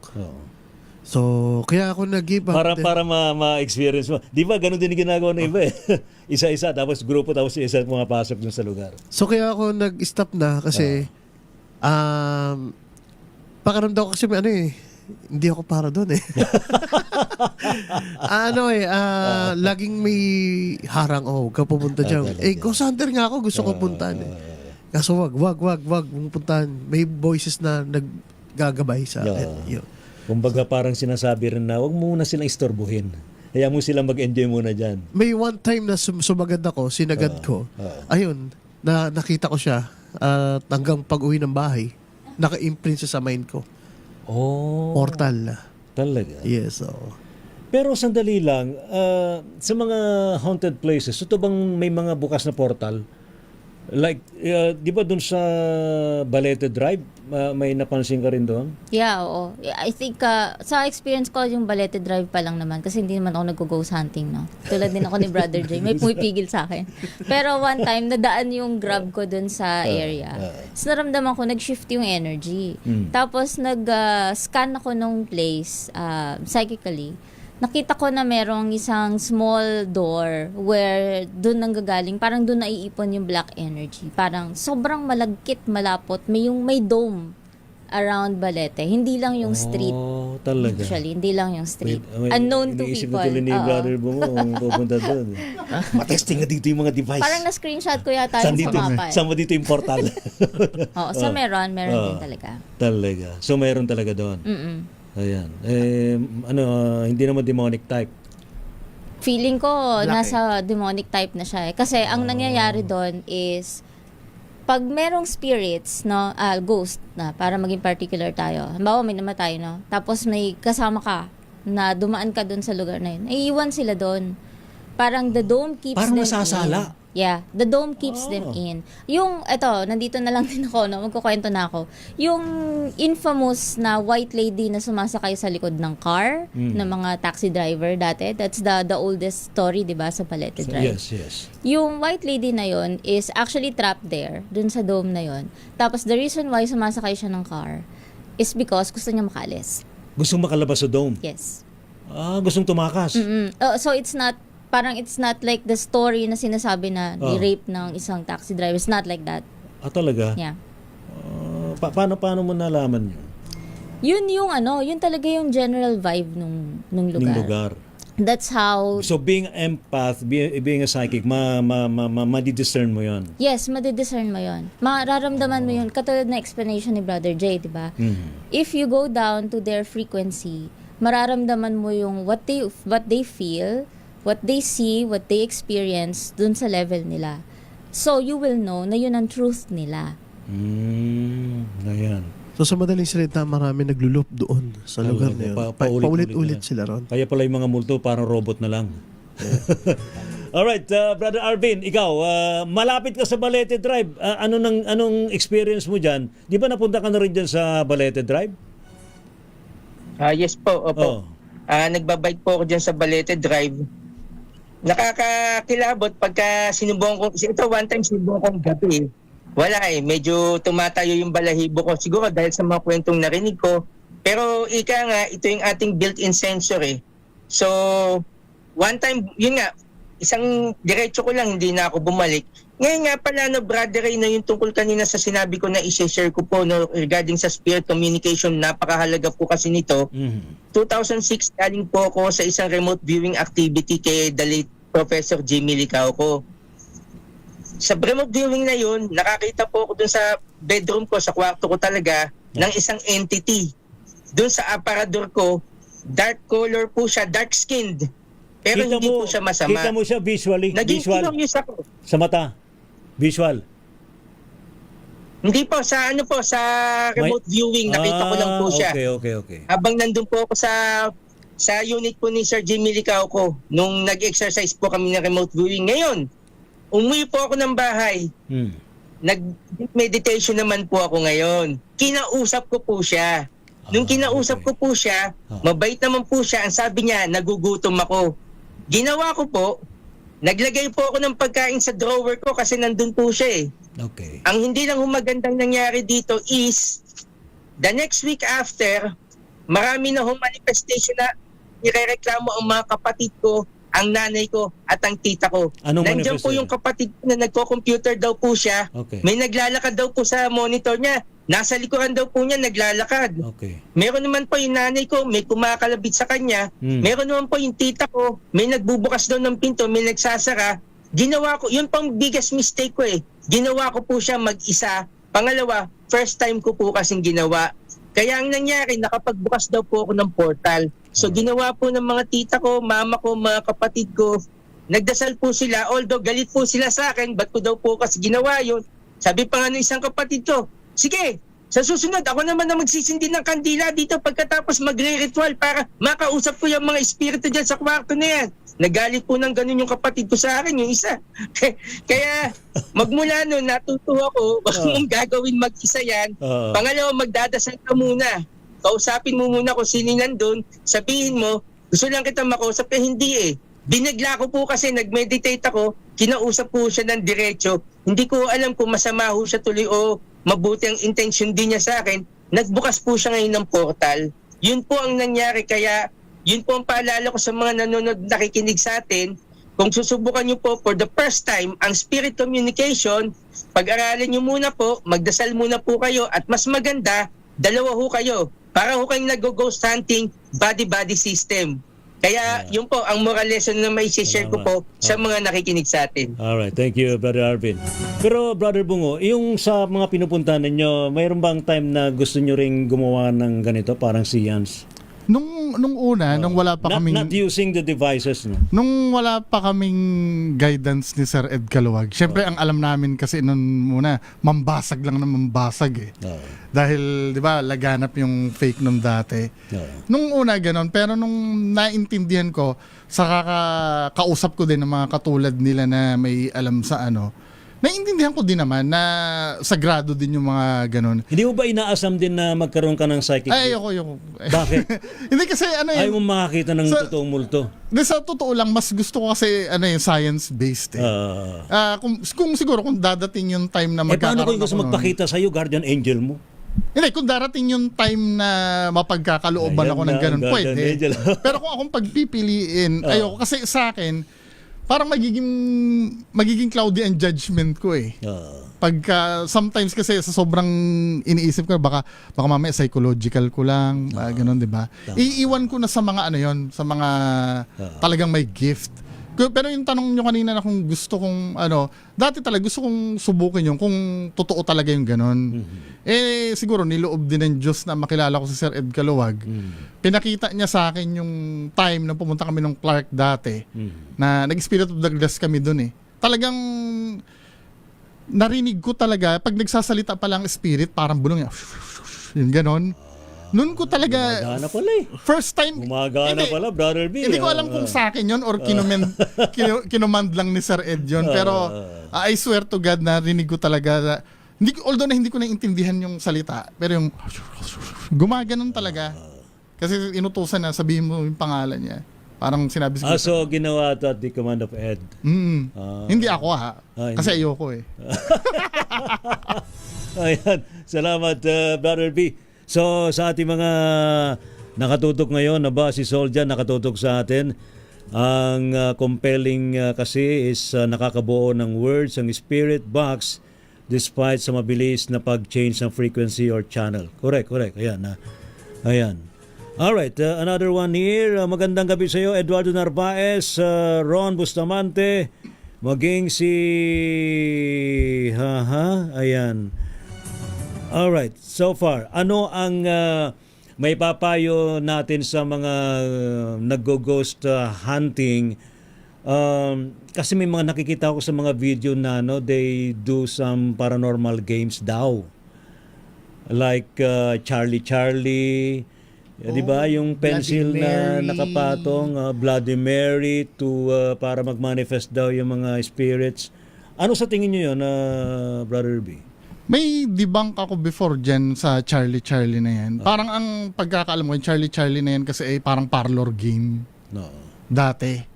So, kaya ako nag-give up. Para ma-experience mo. Di ba, ganun din yung ginagawa ng iba eh. Isa-isa, tapos grupo, tapos isa pumapasok dun sa lugar. So, kaya ako nag-stop na kasi pakiramdam ko kasi hindi ako para doon eh. Laging may harang, huwag ka pumunta dyan. Ghost hunter nga ako, gusto ko puntahan eh. Kaso wag pumuntahan. May voices na naggagabay sa akin. Kumbaga parang sinasabi rin na, huwag muna silang istorbuhin. Kaya mo silang mag-enjoy muna dyan. May one time na sumagad ako, sinagad ko. Ayun, nakita ko siya hanggang pag-uwi ng bahay. Naka-imprint siya sa mind ko. Portal. Talaga? Yes. Pero sandali lang, sa mga haunted places, ito bang may mga bukas na portal? Like, di ba dun sa Balete Drive, may napansin ka rin doon? Yeah, oo. I think, sa experience ko, yung Balete Drive pa lang naman kasi hindi naman ako nag-ghost hunting, no? Tulad din ako ni Brother Jay. May pumipigil sa akin. Pero one time, nadaan yung grab ko dun sa area. So, naramdaman ko, nag-shift yung energy. Tapos, nag-scan ako nung place psychically. Nakita ko na merong isang small door where doon nanggagaling, parang doon naiipon yung black energy. Parang sobrang malagkit, malapot. May dome around Balete. Hindi lang yung street. Talaga? Actually, hindi lang yung street. Unknown to people. Iniisip na tuloy ni Brother Bungo kung pupunta doon. Matesting na dito yung mga device. Parang na-screenshot ko yata yung sa mapa. Saan mo dito yung portal? So meron din talaga. Talaga. So meron talaga doon. Ayan. Hindi naman demonic type. Feeling ko, nasa demonic type na siya eh. Kasi ang nangyayari doon is, pag merong spirits, ghost na, para maging particular tayo. Halimbawa, may namatay, no? Tapos may kasama ka na dumaan ka doon sa lugar na yun. Iiwan sila doon. Parang the dome keeps parang them masasala. in. Yeah, the dome keeps them in. Yung, nandito na lang din ako, magkukwento na ako. Yung infamous na white lady na sumasakay sa likod ng car, ng mga taxi driver dati, that's the oldest story, di ba, sa Balete Drive. Yes. Yung white lady na yon is actually trapped there, dun sa dome na yon. Tapos the reason why sumasakay siya ng car is because gusto niya makalis. Gustong makalabas sa dome? Yes. Gustong tumakas? So it's not like the story na sinasabi na ni-rape ng isang taxi driver. It's not like that. Talaga? Yeah. Paano mo nalaman yun? Yun talaga yung general vibe nung lugar. That's how... So being empath, being a psychic, ma-discern mo yun? Yes, ma-discern mo yun. Mararamdaman mo yun. Katulad na explanation ni Brother Jay, di ba? If you go down to their frequency, mararamdaman mo yung what they feel, what they see, what they experience dun sa level nila. So, you will know na yun ang truth nila. Ayan. So, sa madaling salita, marami naglulup doon sa lugar na yun. Paulit-ulit sila ron. Kaya pala yung mga multo, parang robot na lang. Alright, Brother Arvin, ikaw, malapit ka sa Balete Drive. Anong experience mo dyan? Di ba napunta ka na rin dyan sa Balete Drive? Yes po, opo. Nagbabike po ako dyan sa Balete Drive. Nakakakilabot pagka sinubong ko. Ito one time sinubong kong gabi. Wala medyo tumatayo yung balahibo ko. Siguro dahil sa mga kwentong narinig ko. Pero ika nga, ito yung ating built-in sensor So, one time, yun nga, isang diretso ko lang, hindi na ako bumalik. Ngayon nga pala, Brother Ray, na yung tungkol kanina sa sinabi ko na i-share ko po regarding sa spirit communication, napakahalaga po kasi nito. 2006, galing po ako sa isang remote viewing activity kay the late Professor Jimmy Licauco. Sa remote viewing na yun, nakakita po ako dun sa bedroom ko, sa kwarto ko talaga, ng isang entity doon sa aparador ko, dark color po siya, dark skinned. Pero hindi po siya masama. Kita mo siya visually. Naging Visual. curious ako. Sa mata. Visual. Hindi po, sa ano po, sa remote viewing, nakita ko lang po siya. Okay. Habang nandun po ako sa unit po ni Sir Jimmy Licao ko, nung nag-exercise po kami ng remote viewing. Ngayon, umuwi po ako ng bahay. Nag-meditation naman po ako ngayon. Kinausap ko po siya. Nung kinausap ko po siya, mabait naman po siya. Ang sabi niya, nagugutom ako. Ginawa ko po, naglagay po ako ng pagkain sa drawer ko kasi nandun po siya eh. Okay. Ang hindi lang humagandang nangyari dito is, the next week after, marami na manifestation na nirereklamo ang mga kapatid ko, ang nanay ko at ang tita ko. Anong Nandiyan po manifestation? yung kapatid ko na nagko-computer daw po siya. Okay. May naglalakad daw po sa monitor niya. Nasa likuran daw po niya naglalakad. Okay. Meron naman po yung nanay ko, may kumakalabit sa kanya. Meron naman po yung tita ko, may nagbubukas daw ng pinto, may nagsasara. Ginawa ko, yun pang biggest mistake ko eh. Ginawa ko po siya mag-isa. Pangalawa, first time ko po kasing ginawa. Kaya ang nangyari, nakapagbukas daw po ako ng portal. So ginawa po ng mga tita ko, mama ko, mga kapatid ko. Nagdasal po sila, although galit po sila sa akin, ba't ko daw po kasi ginawa yun. Sabi pa nga ng isang kapatid ko, sige, sa susunod, ako naman na magsisindi ng kandila dito pagkatapos magre-ritual para makausap ko yung mga espiritu dyan sa kwarto na yan. Nagalit po ng ganun yung kapatid ko sa akin, yung isa. Kaya magmula nun, natutuwa ko, wag mong gagawin mag-isa yan. Pangalawa, magdadasal ka muna. Kausapin mo muna kung sino nandun. Sabihin mo, gusto lang kita makausap, hindi eh. Binigla ko po kasi nag-meditate ako, kinausap po siya ng diretso. Hindi ko alam kung masama ho siya tuloy o mabuti ang intention din niya sa akin. Nagbukas po siya ngayon ng portal. Yun po ang nangyari, kaya yun po ang paalala ko sa mga nanonood, nakikinig sa atin. Kung susubukan nyo po for the first time ang spirit communication, pag-aralin nyo muna po, magdasal muna po kayo, at mas maganda, dalawa ho kayo. Para ho kayong nag-ghost hunting, body-body system. Kaya yun po ang moral lesson na may share ko po sa mga nakikinig sa atin. Alright, thank you, Brother Arvin. Pero, Brother Bungo, yung sa mga pinupuntahan ninyo, mayroon bang time na gusto nyo ring gumawa ng ganito, parang si Jans? Nung una, nung wala pa kaming... Not using the devices, no? Nung wala pa kaming guidance ni Sir Ed Caluwag, syempre ang alam namin kasi nung muna, mambasag lang na mambasag eh. Dahil, di ba, laganap yung fake nung dati. Nung una ganon, pero nung naintindihan ko, sa kausap ko din ng mga katulad nila na may alam sa ano, naiintindihan ko din naman na sagrado din yung mga ganon. Hindi mo ba inaasam din na magkaroon ka ng psychic? Ay, ayoko. Bakit? Hindi kasi ano yun. Ayaw mo makakita ng totoong multo. Sa totoo lang, mas gusto ko kasi ano yung science-based eh. Kung siguro kung dadating yung time na paano magkakaroon kung gusto magpakita sa'yo, guardian angel mo? Hindi, kung darating yung time na mapagkakalooban ako ng ganun, pwede. Pero kung akong pagpipiliin, ayoko. Kasi sa akin, parang magiging cloudy ang judgment ko eh. Pagka sometimes kasi sa sobrang iniisip ko baka mamaya psychological ko lang, ganun, 'di ba? Iiwan ko na sa mga ano 'yon, sa mga talagang may gift. Pero yung tanong nyo kanina na kung gusto kong dati talaga gusto kong subukin yung kung totoo talaga yung ganun. Eh siguro niloob din ng Diyos na makilala ko si Sir Ed Caluwag. Pinakita niya sa akin yung time na pumunta kami ng Clark dati na nag-Spirit of the Glass kami dun eh. Talagang narinig ko talaga pag nagsasalita pa lang spirit parang bulong niya. Yung ganon. Noon ko talaga gumagana pala eh. First time gumagana pala, Brother B. Hindi ko alam kung sa akin yun or kinumand lang ni Sir Ed yun. Pero I swear to God na rinig ko talaga although na hindi ko naintindihan yung salita, pero yung gumaganon talaga. Kasi inutusan na sabihin mo yung pangalan niya. Parang sinabi siguro. So ginawa ito at the command of Ed. Hindi ako kasi ayoko eh. Ayan. Salamat, Brother B. So sa ating mga nakatutok ngayon, si Sol dyan nakatutok sa atin. Ang compelling kasi is nakakabuo ng words ang spirit box despite sa mabilis na pag-change ng frequency or channel. Correct. Ayan. Ayan. Alright, another one here. Magandang gabi sa iyo, Eduardo Narvaez, Ron Bustamante, maging si... Ayan. Alright, so far, ano ang may papayo natin sa mga nag-ghost hunting. Kasi may mga nakikita ko sa mga video na they do some paranormal games daw. Like Charlie, di ba? Yung pencil Bloody na Mary. nakapatong, Bloody Mary para mag-manifest daw yung mga spirits. Ano sa tingin niyo yun, Brother B? May debunk ako before dyan sa Charlie na yan. Parang ang pagkakaalam ko, yung Charlie na yan kasi parang parlor game No. dati.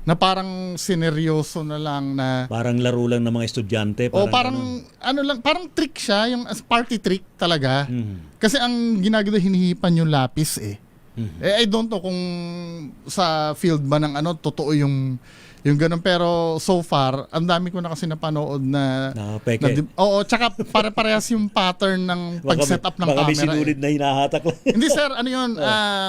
Na parang sineryoso na lang na... Parang laro lang ng mga estudyante. O parang parang trick siya, yung party trick talaga. Kasi ang ginagawa, hinihipan yung lapis eh. I don't know kung sa field ba ng totoo yung ganun. Pero so far, ang dami ko na kasi napanood na... peke. Oo, tsaka pare-parehas yung pattern ng pag-set up ng baka camera. may sinulid na hinahatak lang. Hindi sir, ano yun?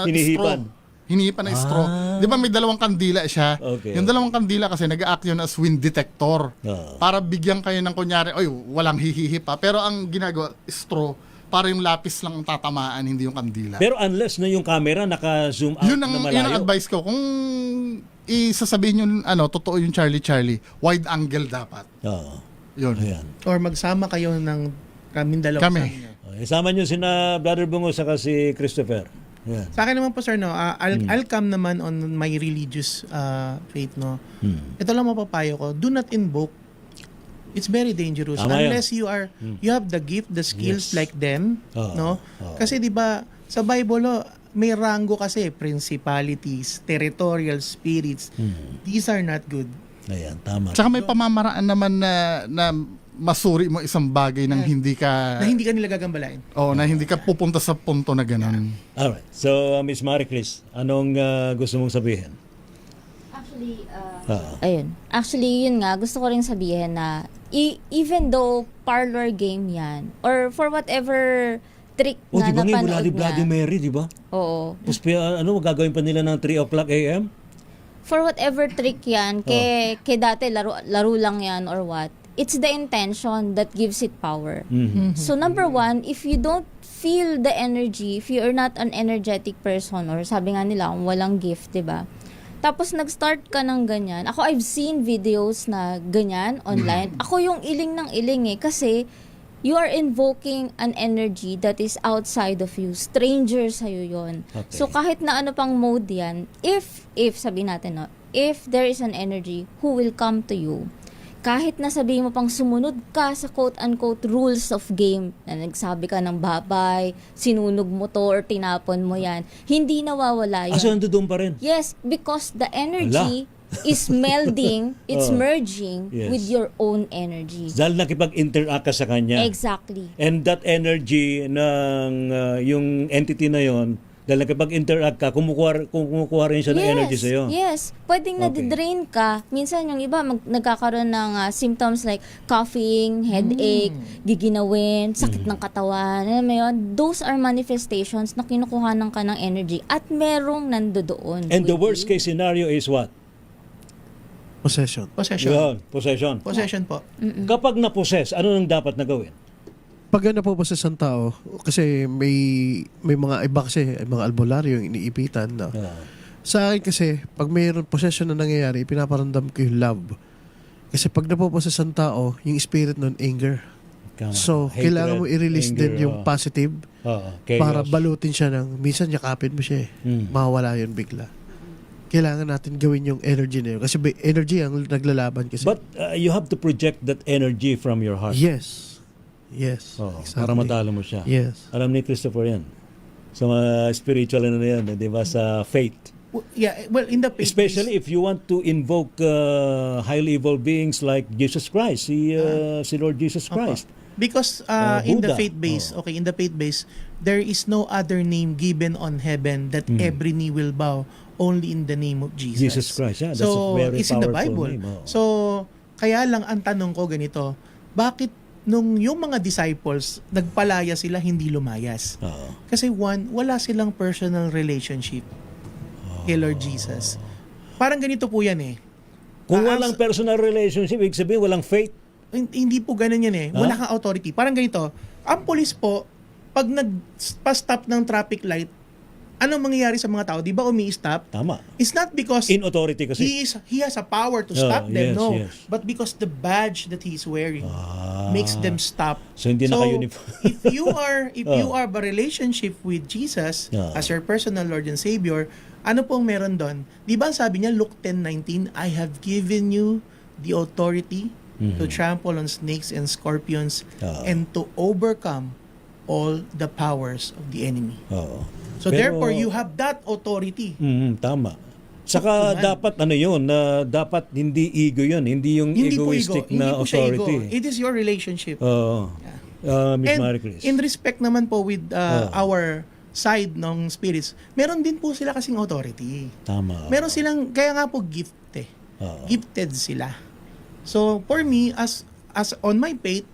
Hinihipan. Hinihipan na straw. Di ba may dalawang kandila siya? Okay. Yung dalawang kandila kasi nag-act yun as wind detector. Para bigyan kayo ng kunyari, oy, walang hihihi pa. Pero ang ginagawa, straw, para yung lapis lang ang tatamaan, hindi yung kandila. Pero unless na yung camera naka-zoom out Yun na malayo. yun ang advice ko. Kung isasabihin yung totoo yung Charlie, wide angle dapat. Oo. Yun. Ayan. Or magsama kayo ng kaming dalawa. Kami. sa inyo. Isama nyo sina Brother Bungo saka si Christopher. Ayan. Sa akin naman po sir, I'll come naman on my religious faith, no. Ito lang mapapayo ko, do not invoke. It's very dangerous Tama yan. unless you have the gift, the skills Yes. like them, Oo. no. Oo. Kasi 'di ba sa Bible may rango kasi, principalities, territorial spirits. These are not good. Ayan, tama. Tsaka may pamamaraan naman na masuri mo isang bagay nang hindi ka... Na hindi ka nila gagambalain. na hindi ka pupunta sa punto na gano'n. Alright. So, Miss Maricris, anong gusto mong sabihin? Actually, Actually, yun nga, gusto ko rin sabihin na even though parlor game yan, or for whatever trick na Di ba ngayon napanood Bloody niya. Mary, di ba? Oo. Tapos magagawin pa nila ng 3 o'clock a.m.? For whatever trick yan, kay dati laro lang yan or what, it's the intention that gives it power. So number one, if you don't feel the energy, if you are not an energetic person, or sabi nga nila, kung walang gift, diba? Tapos nag-start ka ng ganyan. Ako, I've seen videos na ganyan online. Ako yung iling ng iling kasi you are invoking an energy that is outside of you. Stranger sa'yo yun. Okay. So kahit na ano pang mode yan, if sabi natin, no, if there is an energy who will come to you, kahit na sabihin mo pang sumunod ka sa quote-unquote rules of game, na nagsabi ka ng babay, sinunog mo to or tinapon mo yan, hindi nawawala yun. So, doon pa rin? Yes, because the energy is melding, it's merging Yes. with your own energy. Dahil nakipag-interact ka sa kanya. Exactly. And that energy ng yung entity na yon, dahil nakipag-interact ka, kumukuha rin siya ng energy sa'yo. Yes. Pwedeng nadidrain ka. Minsan yung iba nagkakaroon ng symptoms like coughing, headache, giginawin, sakit ng katawan. Alam mo yun? Those are manifestations na kinukuhanan ka ng energy at merong nandoon. And the worst case scenario is what? Possession. Yun, possession. Possession po. Kapag na-possess, ano nang dapat na gawin? Pag napoposes ang tao, kasi may mga iba kasi, mga albularyo yung iniipitan na. Sa akin kasi, pag mayroon possession na nangyayari, pinaparamdam ko yung love. Kasi pag napoposes ang tao, yung spirit nun, anger. So, Hatred, kailangan mo i-release anger, din yung positive para balutin siya ng, minsan yakapin mo siya mawawala yun bigla. Kailangan natin gawin yung energy na yun. Kasi energy ang naglalaban kasi. But you have to project that energy from your heart. Yes. Exactly. Para matalo mo siya. Yes. Alam ni Christopher yan. Sa mga spiritual na yan, di ba? Sa faith. Well, in the faith Especially if you want to invoke highly evolved beings like Jesus Christ, si Lord Jesus Christ. Because in the Buddha. faith base, in the faith base, there is no other name given on heaven that every knee will bow, only in the name of Jesus. Jesus Christ, yeah. That's So, a very it's in the powerful Bible. name. So, kaya lang ang tanong ko ganito, bakit nung yung mga disciples, nagpalaya sila, hindi lumayas? Kasi one, wala silang personal relationship kay Lord Jesus. Parang ganito po yan eh. Kung walang personal relationship, ibig sabihin walang faith. Hindi po ganun yan eh. Wala kang authority. Parang ganito, ang police po, pag nagpa-stop ng traffic light, anong mangyayari sa mga tao? Di ba umi-stop? Tama. It's not because In authority kasi. he has a power to stop them, yes, no. yes. But because the badge that he's wearing makes them stop. So, hindi naka-uniform. if you are a relationship with Jesus as your personal Lord and Savior, ano pong meron doon? Di ba sabi niya, Luke 10:19, I have given you the authority to trample on snakes and scorpions and to overcome all the powers of the enemy. Oo. So therefore, you have that authority. Tama. Saka dapat ano yun, dapat hindi ego yun, hindi yung Hindi po egoistic ego. na Hindi po siya ego. authority. It is your relationship. Oo. Miss And Marie Chris. in respect naman po with our side ng spirits, meron din po sila kasing authority. Tama. Meron silang, kaya nga po gifted sila. So for me, as on my faith,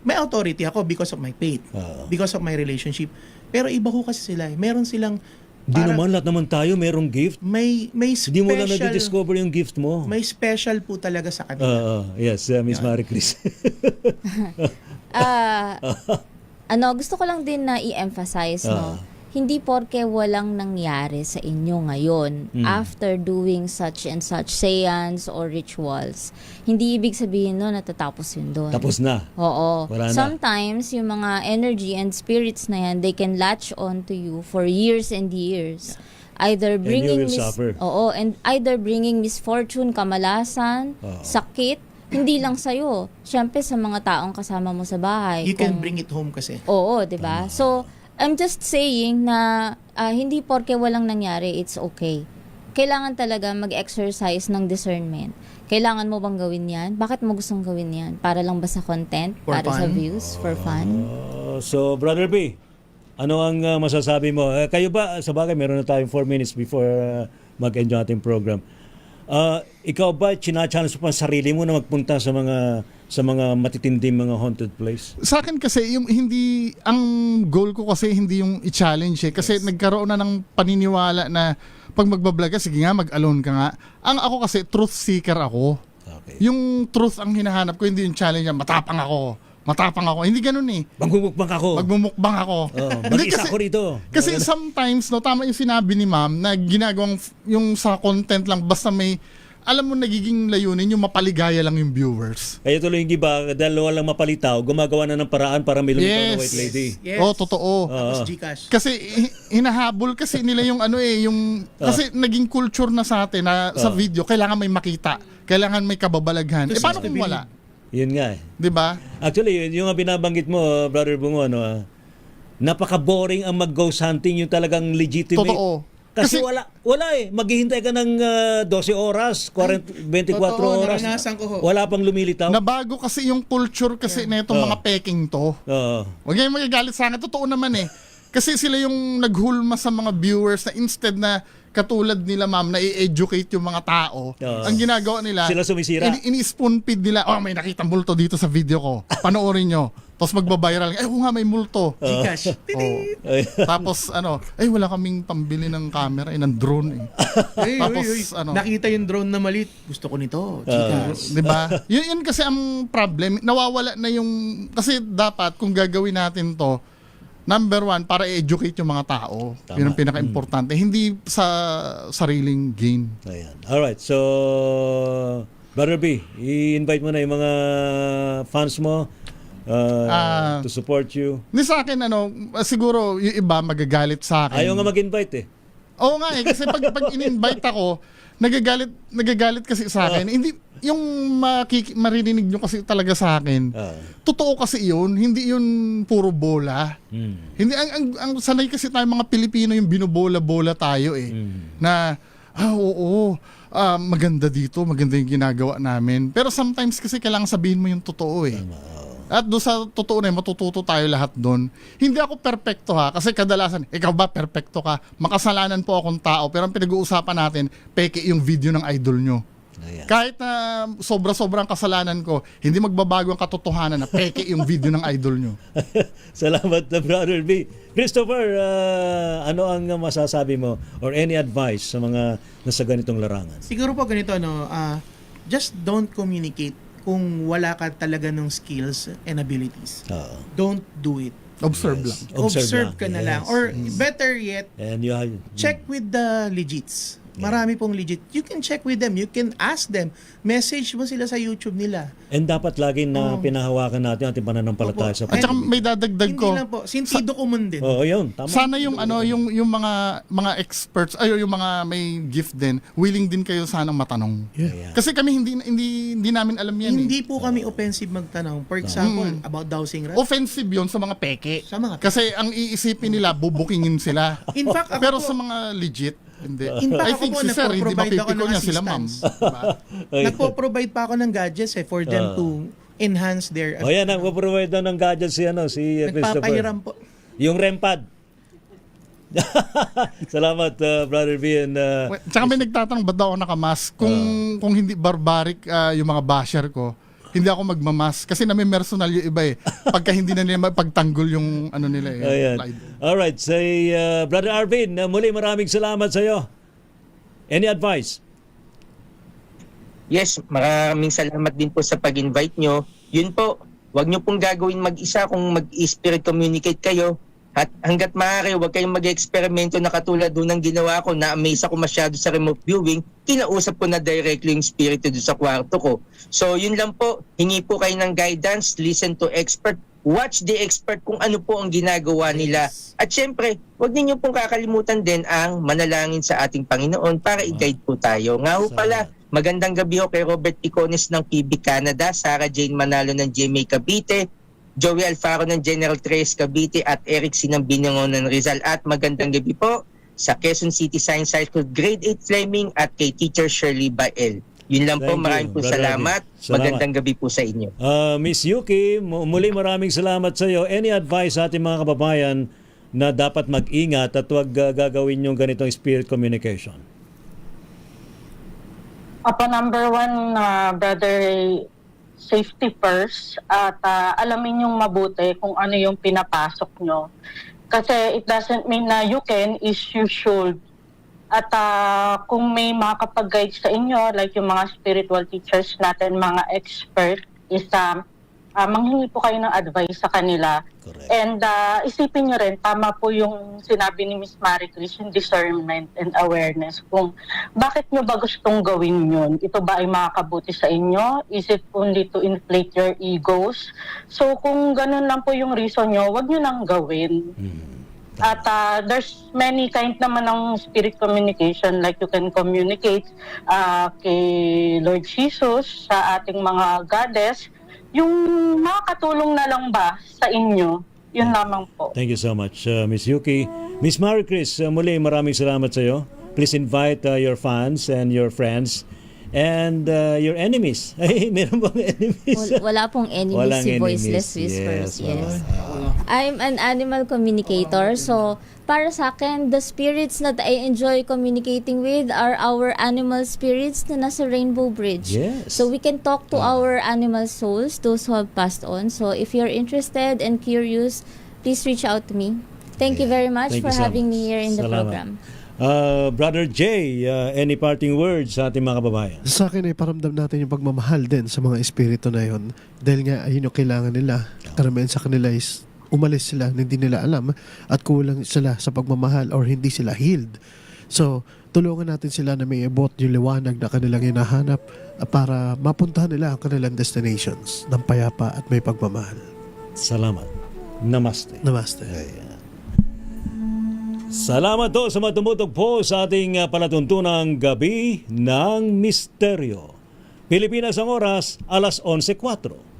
may authority ako because of my faith, because of my relationship. Pero iba ko kasi sila. Meron silang Hindi naman, lahat naman tayo merong gift. may special. Hindi mo lang na-discover yung gift mo. May special po talaga sa kanila. Yes, Miss Marie Chris. Gusto ko lang din na i-emphasize, no? Hindi porke walang nangyari sa inyo ngayon after doing such and such seance or rituals, hindi ibig sabihin no natatapos yun doon. Tapos na. Oo. Wala na. Sometimes, yung mga energy and spirits na yan, they can latch on to you for years and years. Either bringing will suffer. and either bringing misfortune, kamalasan, sakit, hindi lang sa'yo. Siyempre sa mga taong kasama mo sa bahay. You can bring it home kasi. Oo, 'di ba? So, I'm just saying na hindi porke walang nangyari, it's okay. Kailangan talaga mag-exercise ng discernment. Kailangan mo bang gawin yan? Bakit mo gustong gawin yan? Para lang ba sa content? For para sa fun? views? For fun? So, Brother B, ano ang masasabi mo? Kayo ba, sa bagay, meron na tayong 4 minutes before mag-enjoy ating program. Ikaw ba, china-challenge mo pa sarili mo na magpunta sa mga matitinding mga haunted place? Sa akin kasi yung hindi ang goal ko kasi hindi yung i-challenge kasi nagkaroon na ng paniniwala na pag magbablog ka, sige nga mag-alone ka nga. Ang ako kasi truth seeker ako. Okay. Yung truth ang hinahanap ko, hindi yung challenge na matapang ako. Hindi ganun eh. Magmumukbang ako. Magmumukbang ako. Hindi Mag-isa ako rito. Kasi sometimes, no, tama yung sinabi ni ma'am na ginagawang yung sa content lang basta may alam mo nagiging layunin yung mapaligaya lang yung viewers. Kaya tuloy yung iba, dahil walang mapalitaw, gumagawa na ng paraan para may lumitaw na white lady. Yes. Oh, totoo. Tapos Gcash. Kasi hinahabol kasi nila yung yung kasi naging culture na sa atin na sa video kailangan may makita, kailangan may kababalaghan. Paano kung wala? Yun nga eh. 'Di ba? Actually, yung binabanggit mo, Brother Bungo, napaka-boring ang mag-ghost hunting, yung talagang legitimate. Totoo. Kasi wala eh. Maghihintay ka ng 12 oras, 24 Totoo, oras. naranasan ko ho. Wala pang lumilitaw. Nabago kasi yung culture kasi netong mga peking to. Huwag kayong magagalit sa akin. Totoo naman eh. Kasi sila yung naghulma sa mga viewers na instead na katulad nila ma'am na i-educate yung mga tao. Ang ginagawa nila, sila sumisira. Ini-spoon feed nila, may nakitang multo dito sa video ko. Panoorin nyo. Tapos magbabiral. Nga may multo. Gcash. Tapos wala kaming pambili ng camera, ng drone eh. Tapos nakita yung drone na malit. Gusto ko nito. Gcash. 'Di ba? Yun kasi ang problem. Nawawala na yung kasi dapat kung gagawin natin 'to, number 1 para i-educate yung mga tao. Tama. Yun ang pinaka-importante. Hindi sa sariling gain. Ayan. Alright, so Brother B, i-invite mo na yung mga fans mo to support you. Hindi sa akin siguro yung iba magagalit sa akin. Ayaw nga mag-invite eh. Oo nga eh, kasi pag in-invite ako, nagagalit kasi sa akin. Hindi yung maririnig nyo kasi talaga sa akin. Totoo kasi yun, hindi yun puro bola. Hindi ang sanay kasi tayo mga Pilipino yung binobola-bola tayo eh. Na maganda dito, maganda yung ginagawa namin. Pero sometimes kasi kailangan sabihin mo yung totoo eh. At doon sa totoo na matututo tayo lahat doon. Hindi ako perpekto ha, kasi kadalasan, ikaw ba perpekto ka? Makasalanan po akong tao, pero ang pinag-uusapan natin, peke yung video ng idol nyo. Ayan. Kahit na sobra-sobrang kasalanan ko, hindi magbabago ang katotohanan na peke yung video ng idol nyo. Salamat na Brother B. Christopher, ano ang masasabi mo or any advice sa mga nasa ganitong larangan? Siguro po ganito, just don't communicate kung wala ka talaga ng skills and abilities. Don't do it. Observe lang. Observe ka na lang. Yes. Or better yet, And you have, check with the legits. Marami pong legit. You can check with them. You can ask them. Message mo sila sa YouTube nila. and dapat lagi na pinahawakan natin ating pananampalataya sa At saka may dadagdag Hindi ko. lang po. Sintido commun din. Oo, yun. Tama. Sana yung yung mga experts yung mga may gift din, willing din kayo sanang matanong. Yeah. Kasi kami hindi namin alam yan. Hindi po kami offensive magtanong. For example, about dowsing rat. Offensive 'yon sa mga peke. Sa mga Kasi ang iisipin nila bubukingin sila. In fact, ako Pero po, sa mga legit, hindi. In fact, I ako think po, si Sir, hindi nagpo-provide ako mapipiko ng niya sila, ma'am. assistance. Diba? nagpo-provide pa ako ng gadgets for them to enhance their... O yan, nagpo-provide na ng gadget si Christopher. Nagpapahiram po. Yung REM-pad. Salamat, Brother B. And, Tsaka may nagtatanong, ba't daw ako nakamask? Kung hindi barbaric yung mga basher ko, hindi ako magmamas. Kasi nami-personal yung iba eh. Pagka hindi na nila pagtanggol yung ano nila eh. ayan. Alright, say, Brother Arvin, muli maraming salamat sa iyo. Any advice? Yes, maraming salamat din po sa pag-invite nyo. Yun po, wag nyo pong gagawin mag-isa kung mag-spirit communicate kayo. At hanggat maaari, huwag kayong mag-eksperimento na katulad doon ng ginawa ko na amaze ako masyado sa remote viewing, kinausap ko na directly yung spirito doon sa kwarto ko. So yun lang po, hingi po kayo ng guidance, listen to expert, watch the expert kung ano po ang ginagawa nila. At syempre, huwag ninyo pong kakalimutan din ang manalangin sa ating Panginoon para i-guide po tayo. Nga ho pala, magandang gabi ho kay Robert Picones ng PB Canada, Sarah Jane Manalo ng GMA Cavite, Joey Alfaro ng General Tres Cavite at Eric Sinang Binangon ng Rizal. At magandang gabi po sa Quezon City Science High School Grade 8 Fleming at kay Teacher Shirley Bael. Yun lang po, Thank you, maraming po Brother salamat. Salamat. Magandang gabi po sa inyo. Miss Yuki, muli maraming salamat sa iyo. Any advice sa ating mga kababayan na dapat mag-ingat at huwag gagawin yung ganitong spirit communication? Number one, brother, safety first at alamin yung mabuti kung ano yung pinapasok nyo. Kasi it doesn't mean na you can, is you should. At kung may makakapag-guide sa inyo, like yung mga spiritual teachers natin, mga expert, is manghingi po kayo ng advice sa kanila. Correct. And isipin nyo rin, tama po yung sinabi ni Miss Marie Chris, yung discernment and awareness kung bakit nyo ba gustong gawin yun? Ito ba ay makakabuti sa inyo? Is it only to inflate your egos? So kung ganun lang po yung reason nyo, wag nyo nang gawin. At there's many kind naman ng spirit communication, like you can communicate kay Lord Jesus, sa ating mga goddess, yung makakatulong na lang ba sa inyo, yun lamang po. Thank you so much, Miss Yuki. Miss Marie Chris, muli maraming salamat sa iyo. Please invite your fans and your friends and your enemies. Ay, meron bang enemies? Wala pong enemies Walang si enemies. Voiceless Whispers. Yes, I'm an animal communicator, so para sa akin, the spirits that I enjoy communicating with are our animal spirits na nasa Rainbow Bridge. Yes. So we can talk to our animal souls, those who have passed on. So if you're interested and curious, please reach out to me. Thank you very much Thank for you so having much. me here in the Salamat. program. Brother Jay, any parting words sa ating mga kababayan? Sa akin ay paramdam natin yung pagmamahal din sa mga espiritu na yun. Dahil nga ayun yung kailangan nila. Karamihan sa kanila is umalis sila, hindi nila alam at kulang sila sa pagmamahal or hindi sila healed. So, tulungan natin sila na may abot yung liwanag na kanilang hinahanap para mapuntahan nila ang kanilang destinations ng payapa at may pagmamahal. Salamat. Namaste. Namaste. Salamat po sa matumutok po sa ating palatuntunang Gabi ng Misteryo. Pilipinas ang oras, 11:04.